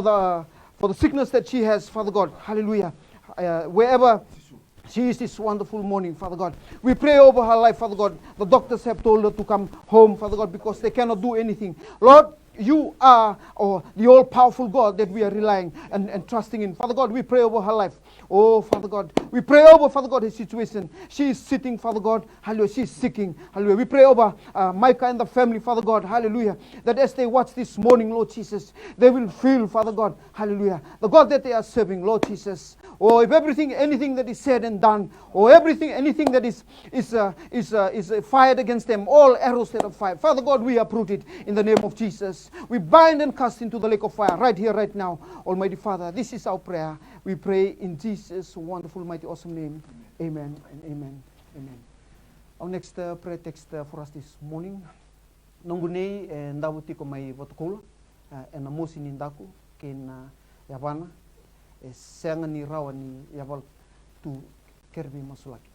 the sickness that she has, Father God, hallelujah, wherever she is this wonderful morning, Father God. We pray over her life, Father God. The doctors have told her to come home, Father God, because they cannot do anything. Lord, you are the all-powerful God that we are relying and trusting in. Father God, we pray over her life. Oh, Father God, we pray over, Father God, his situation. She is sitting, Father God, hallelujah, she is seeking, hallelujah. We pray over Micah and the family, Father God, hallelujah, that as they watch this morning, Lord Jesus, they will feel, Father God, hallelujah, the God that they are serving, Lord Jesus. Oh, if anything that is said and done, or anything that is fired against them, all arrows that are fired, Father God, we uproot it in the name of Jesus. We bind and cast into the lake of fire right here, right now. Almighty Father, this is our prayer. We pray in Jesus' wonderful, mighty, awesome name. Amen and amen. Amen. Our next prayer text for us this morning. Nongunei ndavuti ko mai votokola na mosi ni ndaku ken yavana senga ni rawa ni yaval tu kerbi masulaki.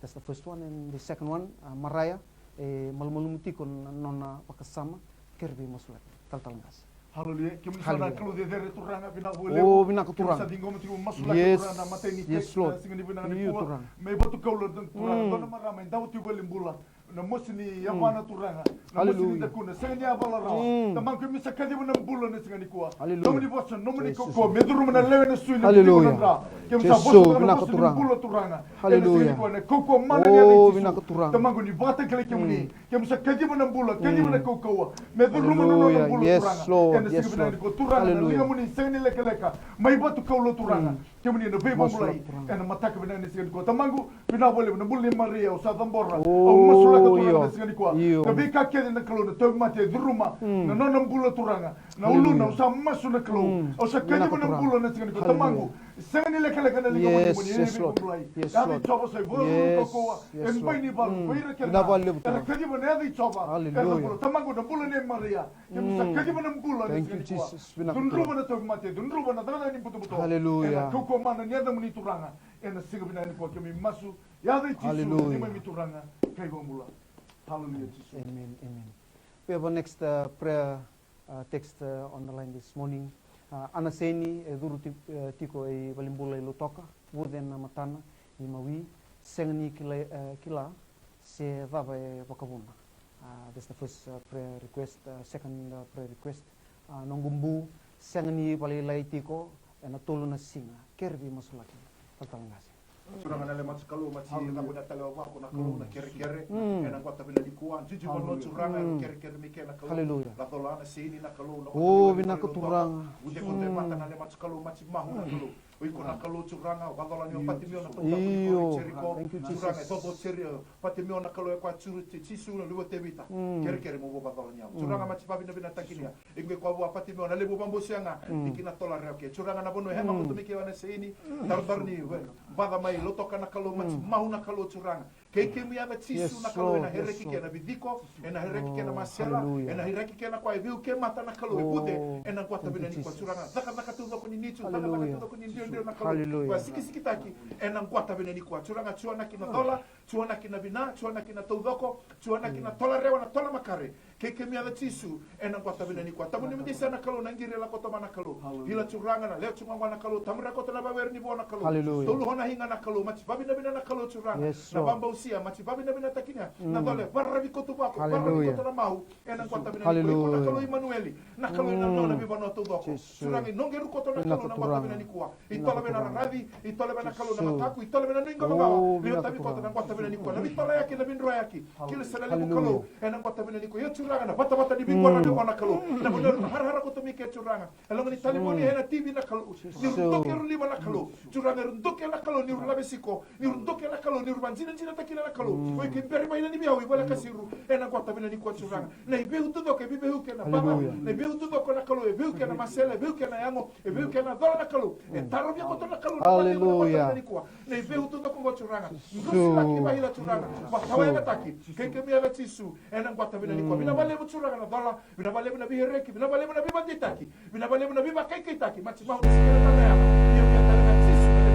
That's the first one, and the second one Maraya malmalumuti ko nona pakasama kerbi masulaki. Taltalngas. Hallelujah. Kami sana kalau dia dari turanga bina boleh. Oh, bina ke turang. Kami sadingo mesti masulaki Yes. turanga mateni. Yes, Lord. Singa ni bina ni Iya, kuat. turang. May batu kau lo turanga. Dona maramai. Tahu tiba limbula. Na mosi ni yavana turanga. Na mosi ni Hallelujah. dakuna. Singa ni avala rawa. Tamang kami sakadi bina bula ni singa ni kuat. Hallelujah. Kami ni bosan. Nomi ni koko. Meduru mana lewe na sui. Hallelujah. Kami Jesus, sa bosan bina na ke bosi turang. ni bula turanga. Hallelujah. Koko mana ni Oh, ada bina Jisu. ke turang. Tamang ni bata kali kami ni. Kami sakadi bina bula. Kami bina koko. Meduru mana Hallelujah. bula Yes, turanga. Lord. Kami Yes, singa bina ni Lord. ko turanga. Hallelujah. Linga muni sengni leka mai batu kau lo turanga kemu ni no be Masulak bomulai turanga. ena mataka bina ni sengni ko tamangu bina boleh bina bulli maria o sa tambora Oh, o masulaka turanga iyo. ni sengni ko Iyo. na be ka kene na kalo na to mate duruma na nona bulla turanga na ulu na usa masu na kalo o sa kene Bina bina turanga. bulla na sengni ko Hallelujah. tamangu sengni leka na linga Yes, muni yes, ni Lord. bomulai Yes, dadi Lord. choba sai bo Yes, ko yes, en bai ni bal Lord. bai reke Bina bal lebu ena turanga. kadi bina di choba Hallelujah. tamangu na bulla ni maria kemu sa kadi bina bulla ni Thank you, sengni ko Jesus. Bina Dunruba na to mate, dunruba na dala ni puto puto. Hallelujah. Ena koko mana niada muni turanga. Ena singa bina ni kwa kemi masu. Yada Jisu Hallelujah. ni mai turanga kai bambula. Hallelujah Jesus. Amen. Amen. We have our next prayer text on the line this morning. Anaseni duru tiko e balimbula lo toka, wuden na matana i mawi sengni kila se dava e wakavuna. That's the first prayer request. Second prayer request. Nongumbu sengni palilai tiko na tolu na singa kerbi masulaki. Tatalangasi. Suranga na le mats kalu mats na kuna talo wa kuna kalu na kere kere. Ena kwa tabina di kuan. Jiji wa no suranga kere kere mi kena kalu. Hallelujah. La tola na sini na kalu na. Oh, bina kuturanga. Ude konte mata na le mats kalu mats mahu na kalu. Oi kuna kalu suranga wa dola ni pati mio na kota Iyo. ko Thank you, Jesus. suranga toto cherio pati mio na kalu kwa churu chisu na luo tebita. Kere kere mo ba dola nya. Suranga mats babina bina takinia. Ingwe kwa wa pati mio na lebo bambo sianga. Ikina tola reke. Suranga na bono hema ko tumike wana sini. Dardarni bada mai lo toka na kalu mats mahu na kalu suranga. Keke mi ava chisu na kalu na hereki ke na vidiko, na hereki ke na masela, na hereki ke na kwa viu ke mata na kalu bude, na kwa tabina ni kwa suranga. Zaka tu ko ni nitu, zaka tu ko ni ndio na kalu. Kwa siki taki, na kwa tabina ni kwa suranga chuana kina dola, chuana kina bina, chuana kina tudoko, chuana kina tola rewa na tola makare. Keke mi ava chisu, na kwa tabina ni kwa. Tabu ni mdisa na kalu na ngire la kota mana kalu. Hila suranga na leo chungwa na kalu, tamra kota na bawer ni bona kalu. Tolu hona hinga na kalu, mach babina bina na kalu suranga. Na bamba usia mati babina bina takinya na dole barrabi ko tubako barrabi ko na mau ena ko tabina ko na kalo Emmanueli na kalo na no na biba no tudoko surangi nongeru ko na kalo na babina ni kuwa itola bena radi itola bena kalo na mataku itola bena ninga baba leo tabi ko na tabina ni kuwa na bitola yake na binro yake kile sala le kalo ena ko tabina ni ko yo suranga na bata ni bingo na ko na kalo na bono har ko to mike suranga elongo ni tali moni ena TV na kalo ni rudoke ruliba na kalo suranga rudoke na kalo ni rulabesiko ni rudoke na kalo ni rubanzina jina takila na kalo oi ke beri mai ni biawi wala kasiru ena kwa tabina ni kwa churanga na ibehu tudo ke bibehu ke na baba na ibehu tudo ko na kalo ibehu ke na masela ibehu ke na yango ibehu ke na dola na kalo e taro bia ko to na kalo Hallelujah. na ibehu tudo ko churanga ngusila ki bahila churanga kwa tawa taki ke mi ala tisu ena kwa tabina ni kwa bina vale churanga na dola bina vale na bihereki bina vale na bibanditaki bina vale na bibakai taki machi mahu sikela na ya hiyo ya tala tisu na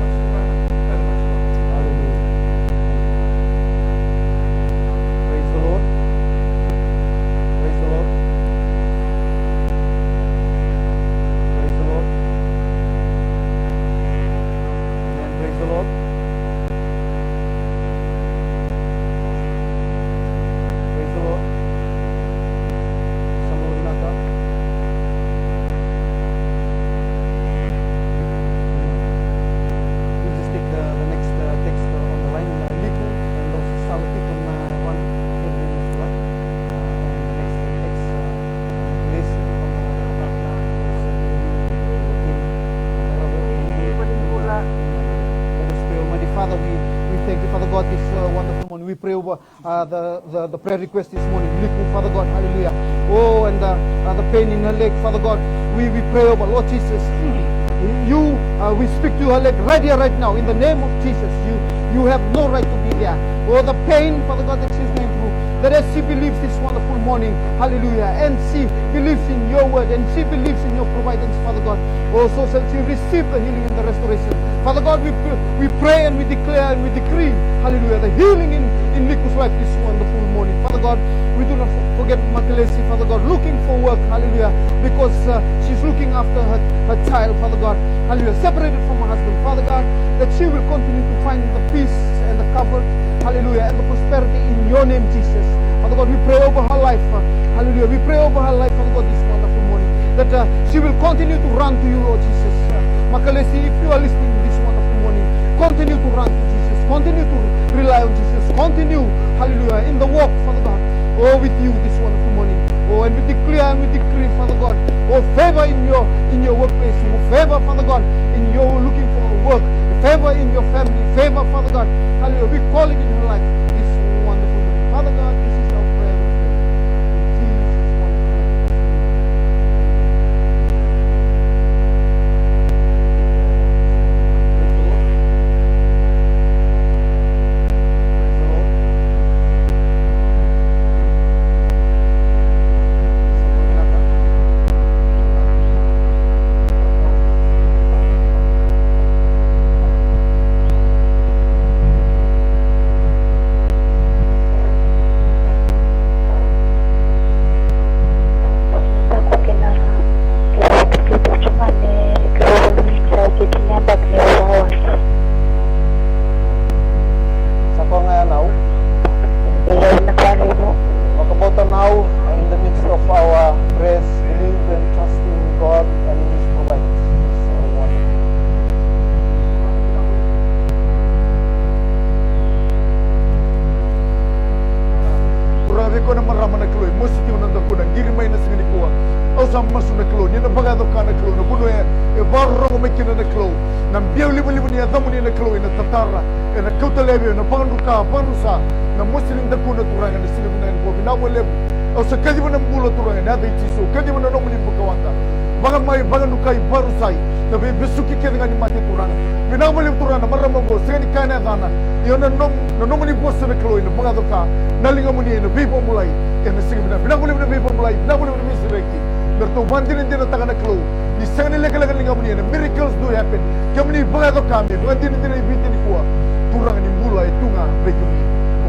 Father, we thank you, Father God, this wonderful morning. We pray over the prayer request this morning. Liku, Father God, hallelujah. Oh, and the pain in her leg, Father God, we pray over, Lord Jesus. We speak to her leg right here, right now, in the name of Jesus. You have no right to be there. Oh, the pain, Father God, that she's going through, that as she believes this wonderful morning, hallelujah, and she believes in your word, and she believes in your providence, Father God. Oh, so shall she receive the healing and the restoration. Father God, we pray and we declare and we decree, hallelujah, the healing in Liku's life this wonderful morning. Father God, we do not forget Makalesi, Father God, looking for work, hallelujah, because she's looking after her child, Father God, hallelujah, separated from her husband, Father God, that she will continue to find the peace and the comfort, hallelujah, and the prosperity in your name, Jesus. Father God, we pray over her life, hallelujah, we pray over her life, Father God, this wonderful morning, that she will continue to run to you, Lord Jesus. Makalesi, if you are listening this wonderful morning, continue to run to Jesus, continue to rely on Jesus, continue, hallelujah, in the walk, Father God, oh, with you this wonderful morning. Oh, and we declare and we decree, Father God, oh, favor in your workplace, oh, favor, Father God, in your looking for work, favor in your family, favor, Father God, hallelujah, we call it in her life this wonderful morning. Father God, this is our prayer, we pray. In Jesus' wonderful name. Praise the Lord. Praise the Lord. Miracles do happen. Kami bagado kami, bandin din ibitin ko. Turang ni mula itu nga bagi.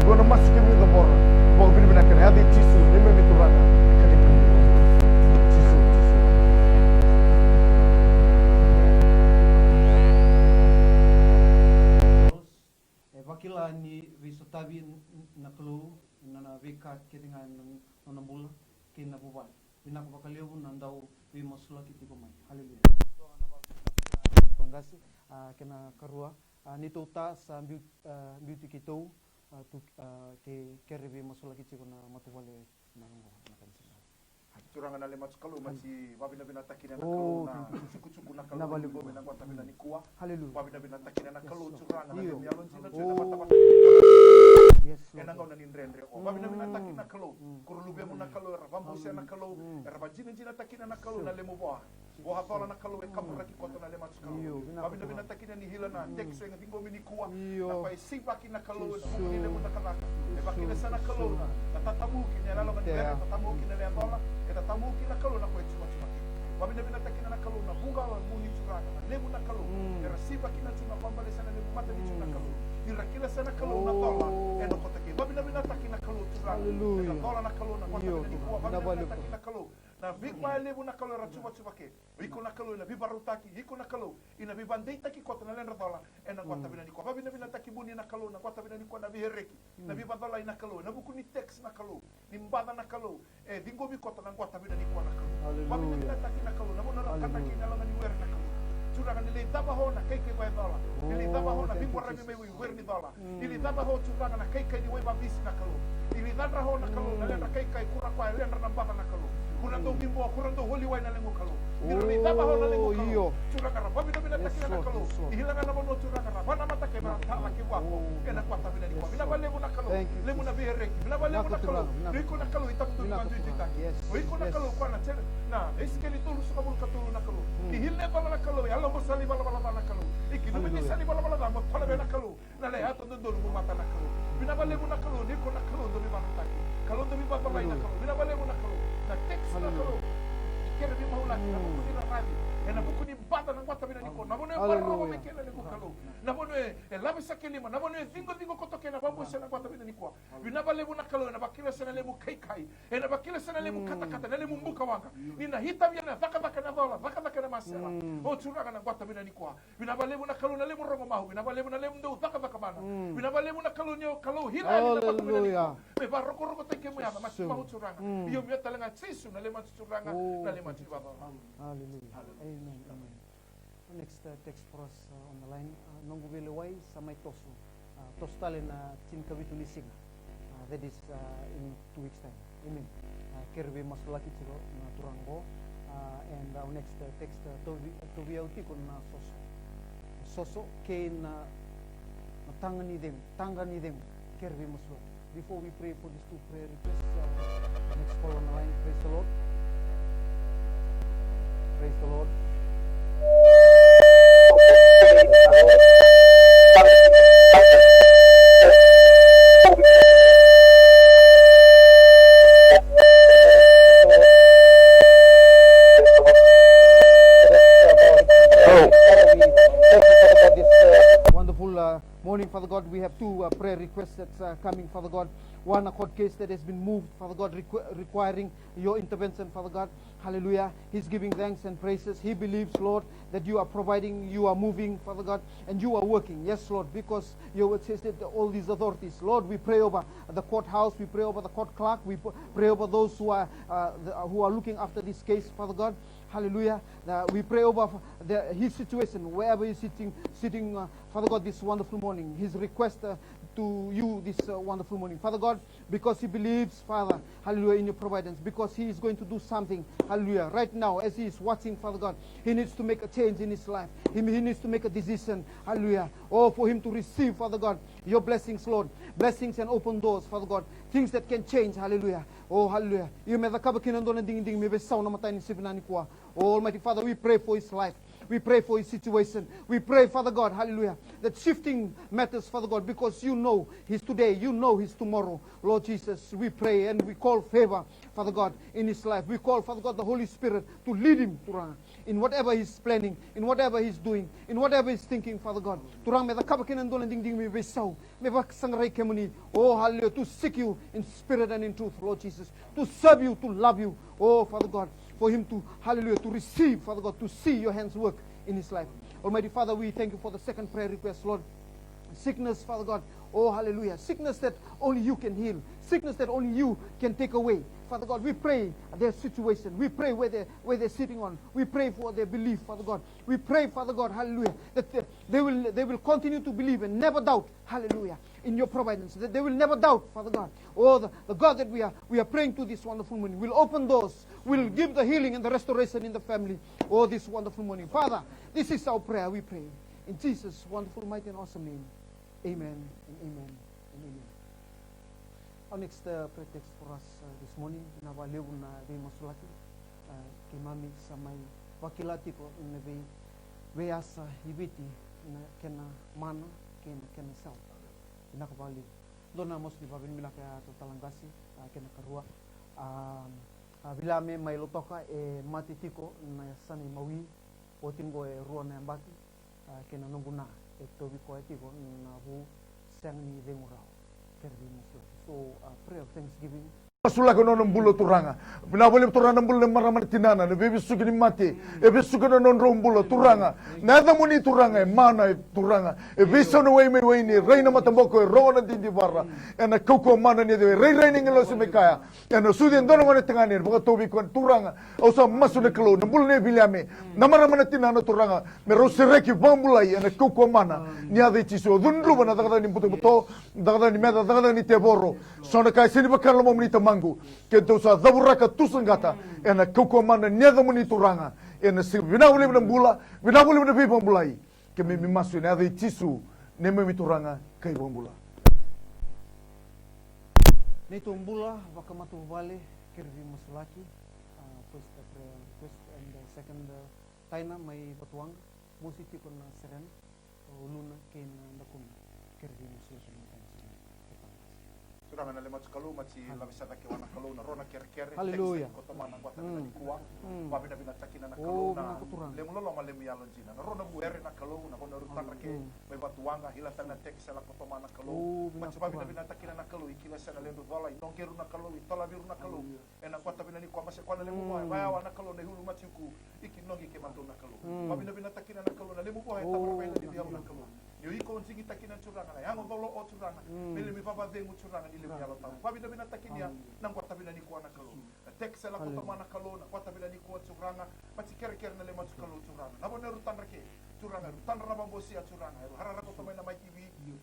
Kung na masuk kami sa bor, pag binibinakan hadi tisu, ni may turang kani kami. Tisu. Vakila ni wisatabi naklu na vikat ketingan nambula kinabuban. Binakabakaliw nandau wimasula kitikomai. Haleluya. Tongasi kena karua nito ta sa beauty kito ke kerebe masula kitiko na matubale na nakansi. Turangan na lemat kalu masih babina takin na kalu na suku na kalu na kwata bina ni kuwa. Haleluya. Babina takin na kalu turangan na yalon sina tuna mata. Yes. Enang na nindrendre o babina takin na kalu kurulube mo na kalu rabambusia na kalu rabajina takin na kalu na lemo boa. Boha tola na kalu e kapura ki kota na lemat kalu. Babina takin ni hilana tekso nga bingo mini kuwa. Na pa sipa ki na kalu ni lemo na kalaka. E bakina sana kalu na tatamu ki na lalo nga tatamu ki na le tola. Tamu kina kalu na kwet cuma babina takina na kalu na bunga muni curana na lemu na kalu era siba kina cuma pambale sana lemu mata ni cuna kalu ira kila sana kalu na tola eno kota ki babina takina kalu curana na tola na kalu na kwata ni kuwa babina takina kalu na bigma lemu na kalu ra cuma ke iko na kalu na bibarutaki iko na kalu ina bibandei taki kota na lendra tola ena kwata bina ni kuwa babina taki buni na kalu na kwata bina ni kuwa na bihereki na bibadola ina kalu na buku ni text na kalu ni mbada na kalu dingo mi kota na kwata bina ni kuwa na kalu babina takina kalu na mona kata kina la ni wer na kalu curanga ni le daba ho na kai vai dola ni daba ho na bingwa rabi mai wer ni dola ni daba ho curanga na kai ni vai babisi na kalu ni daba ho na kalu na le na kai kura kwa le na mbata na kalu kurando bimbo kurando holi wai na lengo kalu ni daba ho na lengo kalu curanga ra babina takina na kalu hilanga na mono curanga ra bana mata ke ba ta la ke bale mo na kalu, ni ko na kalu do mi manutaki. Kalu do mi babalay na kalu. Bina bale mo na kalu. Na text na kalu. Kera mi mahulaki na buku ni rarabi. Na buku ni bata ng wata bina niko. Na mono e barro me kela ni ko kalu. Na mono e labi sa kelima. Na mono e vingo kotoke na babu sa ng wata bina niko. Bina bale mo na kalu na bakila sa nalemu kai. Na bakila sa nalemu kata na lemu mbuka wanga. Ni na hitam yana baka na dola, baka na masela. O tsuranga ng wata bina niko. Bina bale mo na kalu na lemu rongo mahu. Bina bale mo na lemu do baka mana. Bina bale mo na kalu nyo kalu hila ni na wata bina niko. Me barro ko teke mo yana mas mahu tsuranga. Iyo mi talanga tsisu na lema tsuranga na lema tsuranga. Hallelujah. Amen. Amen. Next text for us on the line. Nongo beleway sa may toso. Tostale na tinkabitu lising. That is in 2 weeks time. Amen. Kerbe masulaki chiro na turango. And our next text tobi auti kon na soso. Soso ke na tangani dem kerbe masulaki. Before we pray for these two prayer requests, next call on the line. Praise the Lord. Praise the Lord. Wonderful morning, Father God. We have two prayer requests that's coming, Father God. One, a court case that has been moved, Father God, requiring your intervention, Father God. Hallelujah. He's giving thanks and praises. He believes, Lord, that you are providing, you are moving, Father God, and you are working. Yes, Lord, because your word says that all these authorities, Lord, we pray over the courthouse, we pray over the court clerk, we pray over those who are looking after this case, Father God. Hallelujah. We pray over his situation, wherever he's sitting, Father God, this wonderful morning. His request to you this wonderful morning, Father God, because he believes, Father, hallelujah, in your providence, because he is going to do something, hallelujah, right now as he is watching, Father God. He needs to make a change in his life. He needs to make a decision, hallelujah, for him to receive, Father God, your blessings, Lord, blessings and open doors, Father God, things that can change, hallelujah. Oh, hallelujah. You may the kabakinan na ding may be sound na matay ni sipinani ko. Oh, Almighty Father, we pray for his life. We pray for his situation. We pray, Father God, hallelujah, that shifting matters, Father God, because you know his today, you know his tomorrow. Lord Jesus, we pray and we call favor, Father God, in his life. We call, Father God, the Holy Spirit to lead him, Turang, in whatever he's planning, in whatever he's doing, in whatever he's thinking, Father God. Turang, may the kabakinan doon ding me besaw, may sangray kemuni. Oh, hallelujah, to seek you in spirit and in truth, Lord Jesus, to serve you, to love you. Oh, Father God, for him to, hallelujah, to receive, Father God, to see your hands work in his life. Almighty Father, we thank you for the second prayer request, Lord. Sickness, Father God, oh, hallelujah. Sickness that only you can heal. Sickness that only you can take away. Father God, we pray their situation. We pray where they're sitting on. We pray for their belief, Father God. We pray, Father God, hallelujah, that they will continue to believe and never doubt, hallelujah, in your providence. That they will never doubt, Father God. Oh, the God that we are praying to this wonderful morning will open doors, will give the healing and the restoration in the family. Oh, this wonderful morning. Father, this is our prayer, we pray. In Jesus' wonderful, mighty, and awesome name. Amen and amen and amen. Our next pretext for us this morning, na valeu na vei masulaki, kay mami sa may wakilati ko na vei asa hibiti na kena mana kena sal, nakabali. Doon na mos di ba bin kaya talanggasi kena karua. Bilame may lotoka matitiko na sanay mawi o tingo ruan na baki kena nunguna tobi ko etiko na bu sang ni vengurao. So, prayer of thanksgiving. Masula ko non bulo turanga. Binabali turanga bulo maraman tinana. Nebi sugi ni mati. Ebi sugi non rombulo turanga. Nada muni turanga. Mana turanga. Ebi sono way me way ni. Reina matamboko. Rona di barra. Ena koko mana ni de. Rei ni ngelo si mekaya. Ena sudi ndono mana tengani. Baka tobi ko turanga. Osa masu ne kelo. Nambul ne biliame. Namaraman tinana turanga. Me rosireki bambulai. Ena koko mana. Ni ade chiso. Dundru bana dagada ni buto buto. Dagada ni meda. Dagada ni teboro. Sona kai sini bakar lo momni mangu ke dosa daburaka tusangata ena kokomana nyada muni turanga ena binabuli bula binabuli bina pipa bulai ke me masu ena de tisu ne me turanga kai bombula Nito mbula wakamatu vale kirvi masulaki first prayer request and second taina may patuang musiti ko na seren uluna ken nakuna kirvi masulaki. Turanga na le matu kalu mati la visata ke wana kalu na rona kere Hallelujah. ko to mana kwata na kuwa wa bina bina takina na Oh, kalu na binakuturanga. le mulolo ma le mialo jina na rona buere na kalu na kona rutana ke me batuanga hila tana teksa la ko to mana Oh, kalu mati wa bina binakuturanga. bina takina na kalu ikila sana le ndo vala inongeru na kalu itola biru na kalu ena kwata bina ni kwa mase kwa le mu wa wa na kalu na hulu mati ku ikinongi ke manto na kalu wa bina bina takina na kalu na le mu wa ta wa bina di biaru na kalu yo iko onsingi takina turanga na yango dolo o turanga mele mi baba dengu turanga ni le mialo ta wa bina bina takinia nang kwata bina ni kwa na kalu teksa la ko to mana kalu na kwata bina ni kwa turanga mati kere kere na le matu kalu turanga na bona rutana ke turanga rutana na bambosia turanga eru harara ko to mai na MaiTV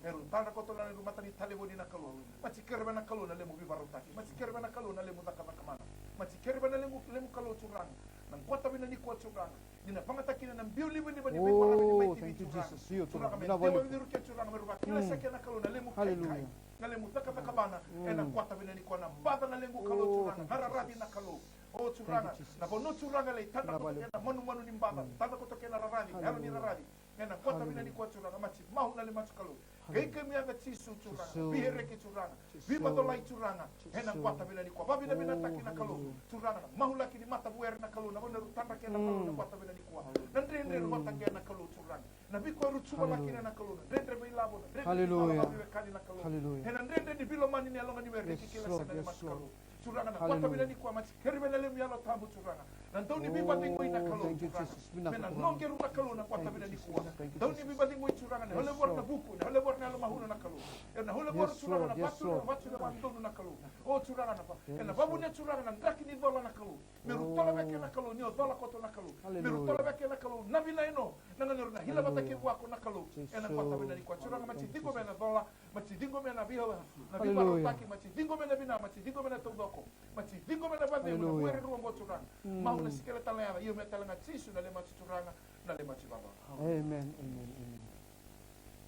eru tana ko to na ru matani tale bodi na kalu mati kere bana kalu na le mu bibarutaki mati kere bana kalu na le mu takana kamana mati kere bana le mu kalu turanga nang kwata bina ni kwa turanga dina pangata kina nang biuli bini bani bini warang ni MaiTV thank you, turanga Jesus. You turanga me turanga. dewa biru ke turanga meruba kila sekena kalu na le mu kai kai na le mu takata kabana ena kwata bina ni kwa na bada na le mu kalu turanga nararadi na kalu o turanga na bono turanga le tanda ko kena manu manu ni mbaba tanda ko kena raradi ero ni raradi ena kwata bina ni kwa turanga machi mahu na le matu kalu Keike mianga tisu turanga, bihere ke turanga, biba dolai turanga, ena kwata bila ni kwa babi na bina taki na kalu turanga, mahula kini mata buere na kalu na bona rutanda ke na kalu na kwata bila ni kwa, na ndrendre ruwata ke na kalu turanga, na biko rutsuma laki na kalu, ndrendre bilabo, Hallelujah. kali na kalu, Hallelujah. ena ndrendre ni bilo mani ni alonga ni werde kikila sana ni matu turanga na kwata bila ni kwa mati keribe na lemu yalo tabu turanga, na ndoni biba dingo ina kalu Thank you, turanga, Jesus. mena nongeru na kalu na kwata bila ni kwa, ndoni biba dingo turanga na hole borna buku na hole borna mahuna na kalu ena hole bor turanga na batu na batu na bandono na kalu o turanga na pa ena babu ne turanga na ndaki ni dola na kalu meru tola beke na kalu ni dola koto na kalu meru tola beke na kalu na vina ino na ngano na hila bata ke wako na kalu ena kwata bena ni kwa turanga mati dingo mena dola mati dingo mena biho na biba rotaki mati dingo mena bina mati dingo mena todoko mati dingo mena bade na buere ruombo turanga mahuna sikela talanga iyo meta langa tisu na le mati turanga na le mati baba Amen, amen, amen.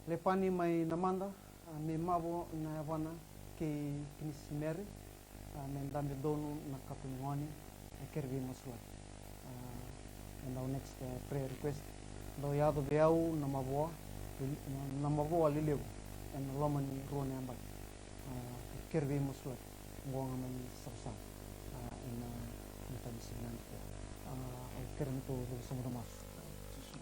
Lepani mai namanda, me mavo na wana ke kinisimere, me ndande donu na kapunwani, kervi masua. And our next prayer request, do yado beau na mavoa lileu, and lomani rone ambak, kervi masua, ngonga mani sausa, and mutani kerento samudamasu.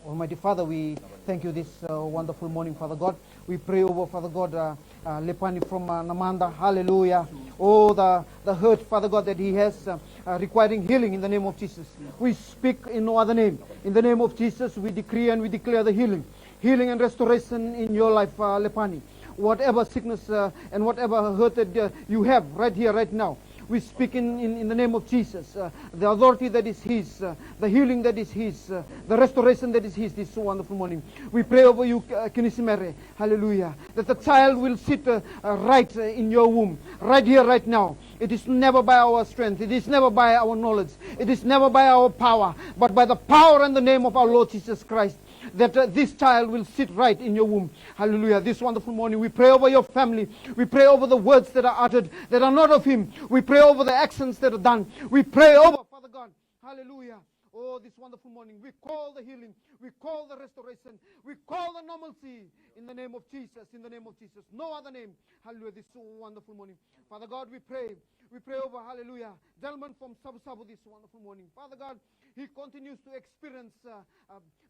Almighty Father, we thank you this wonderful morning, Father God. We pray over, Father God, Lepani from Namanda. Hallelujah. Oh, the hurt, Father God, that he has requiring healing in the name of Jesus. We speak in no other name. In the name of Jesus, we decree and we declare the healing. Healing and restoration in your life, Lepani. Whatever sickness and whatever hurt that you have right here, right now. We speak in the name of Jesus, the authority that is His, the healing that is His, the restoration that is His this wonderful morning. We pray over you, Kinisimere, hallelujah, that the child will sit right in your womb, right here, right now. It is never by our strength, it is never by our knowledge, it is never by our power, but by the power and the name of our Lord Jesus Christ, that this child will sit right in your womb. Hallelujah. This wonderful morning, we pray over your family. We pray over the words that are uttered that are not of Him. We pray over the actions that are done. We pray over, Father God. Hallelujah. Oh, this wonderful morning, we call the healing. We call the restoration. We call the normalcy in the name of Jesus. In the name of Jesus. No other name. Hallelujah. This wonderful morning. Father God, we pray. We pray over, hallelujah, gentleman from Sabu Sabu this wonderful morning. Father God, he continues to experience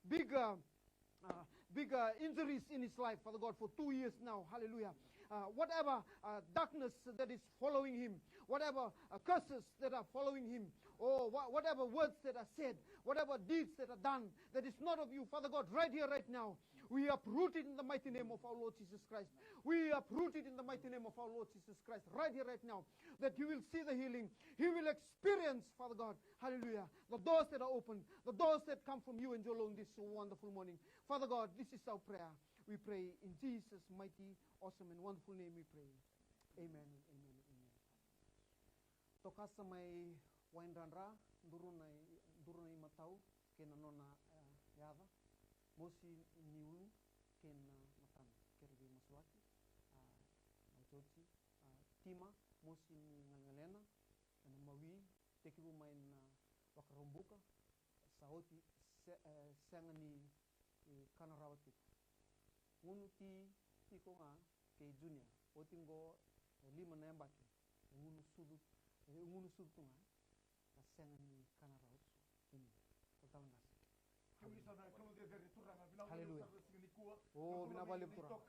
big injuries in his life, Father God, for 2 years now. Hallelujah. Whatever darkness that is following him, whatever curses that are following him, or whatever words that are said, whatever deeds that are done that is not of you, Father God, right here, right now, we uproot it in the mighty name of our Lord Jesus Christ. We uproot it in the mighty name of our Lord Jesus Christ, right here, right now, that you will see the healing. He will experience, Father God, hallelujah, the doors that are open, the doors that come from you and you alone this wonderful morning. Father God, this is our prayer. We pray in Jesus' mighty, awesome, and wonderful name we pray. Amen, amen, amen. Tokasa may waindanra, durunay mataw, kinanona yada, mosi niulu, kin matan, kerbi maswaki, majochi, tima, mosi ngangalena, mawi, tekibu main wakarumbuka, saoti, sangani kanarawati. Ngunu ti ko nga kay Junior. O tingo lima na embate ngunu sudut tunga kasengan ni kanaraut ini totalngas. Haleluya. Oh, binabalik turang.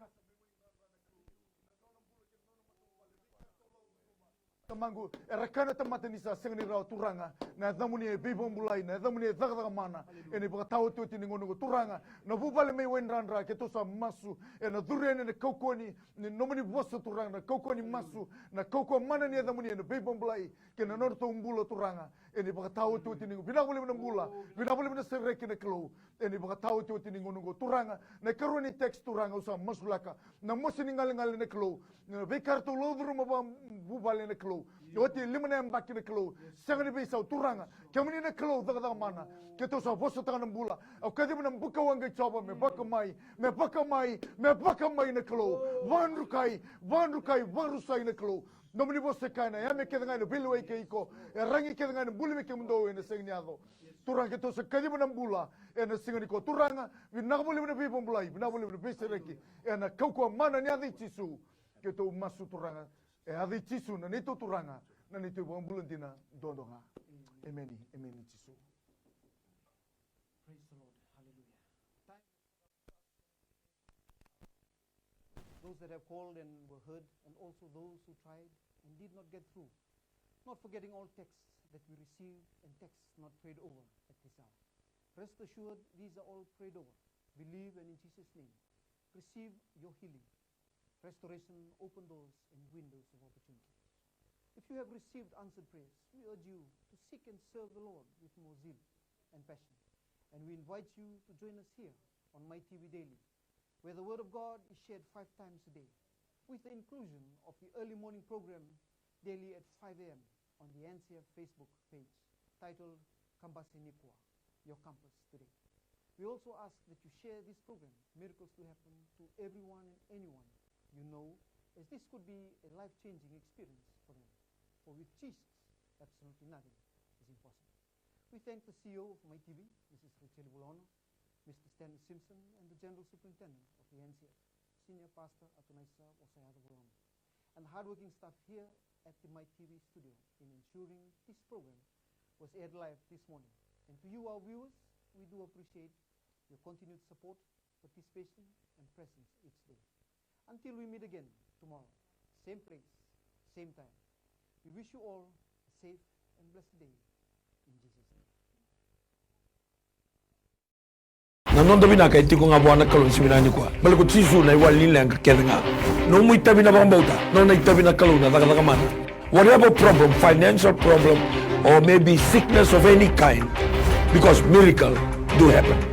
Tamangu, erakana tamata nisa sengni rau turanga, na damuni e bibon bulai, na damuni e zagdaga mana, ene baka tau tu tini ngono turanga, na bubale me wenrandra ke tosa masu, na durene ne kaukoni, ne nomuni bosa turanga, na kaukoni masu, na kauko mana ni damuni e bibon bulai, ke na norto umbulo turanga, ene baka tau tu tini ngono, bina bule mbula, bina bule bina sereke ne klo, ene baka tau tu tini ngono turanga, na karoni text turanga usa masulaka, na mosi ningal ne klo, na bekartu lodru maba bubale ne klo. Yoti limane mbaki ne klo, sengani bisa turanga, kemini ne klo daga mana, keto sa bosa tangan mbula, au kadi mana buka wanga coba me baka mai ne klo, vanrukai ne klo, nomini bosa kana, ya me kedenga ne bilwe ke iko, rangi kedenga ne buli me ke mndo ne sengni ado, turanga keto sa kadi mana mbula, ena sengani ko turanga, vinagabuli ne bibon bulai, vinagabuli ne bisereki, ena kauko mana ni adi tisu, keto masu turanga. Adi tisu na nito turanga na nito bulantina dondonga. Ameni tisu. Praise the Lord. Hallelujah. Those that have called and were heard, and also those who tried and did not get through. Not forgetting all texts that we received and texts not prayed over at this hour. Rest assured, these are all prayed over. Believe, and in Jesus' name, receive your healing. Restoration, open doors and windows of opportunity. If you have received answered prayers, we urge you to seek and serve the Lord with more zeal and passion. And we invite you to join us here on MaiTV Daily, where the Word of God is shared 5 times a day, with the inclusion of the early morning program daily at 5 a.m. on the NCF Facebook page, titled Kambasinikwa, Your Campus Today. We also ask that you share this program, Miracles to Happen, to everyone and anyone you know, as this could be a life-changing experience for them. For with Jesus, absolutely nothing is impossible. We thank the CEO of MaiTV, Mrs. Joeli, Mr. Stanley Simpson, and the General Superintendent of the NCF, Senior Pastor Atunaisa Osayada Bulano, and the hardworking staff here at the MaiTV studio in ensuring this program was aired live this morning. And to you, our viewers, we do appreciate your continued support, participation, and presence each day. Until we meet again tomorrow, same place, same time. We wish you all a safe and blessed day in Jesus' name. Nanondo bina kay tiko nga buwana kalon siminani kwa. Balik ko tisu na iwal nila ang kakenga. No mo itabi na bambauta, no na itabi na kalon na daga mana. Whatever problem, financial problem, or maybe sickness of any kind, because miracle do happen.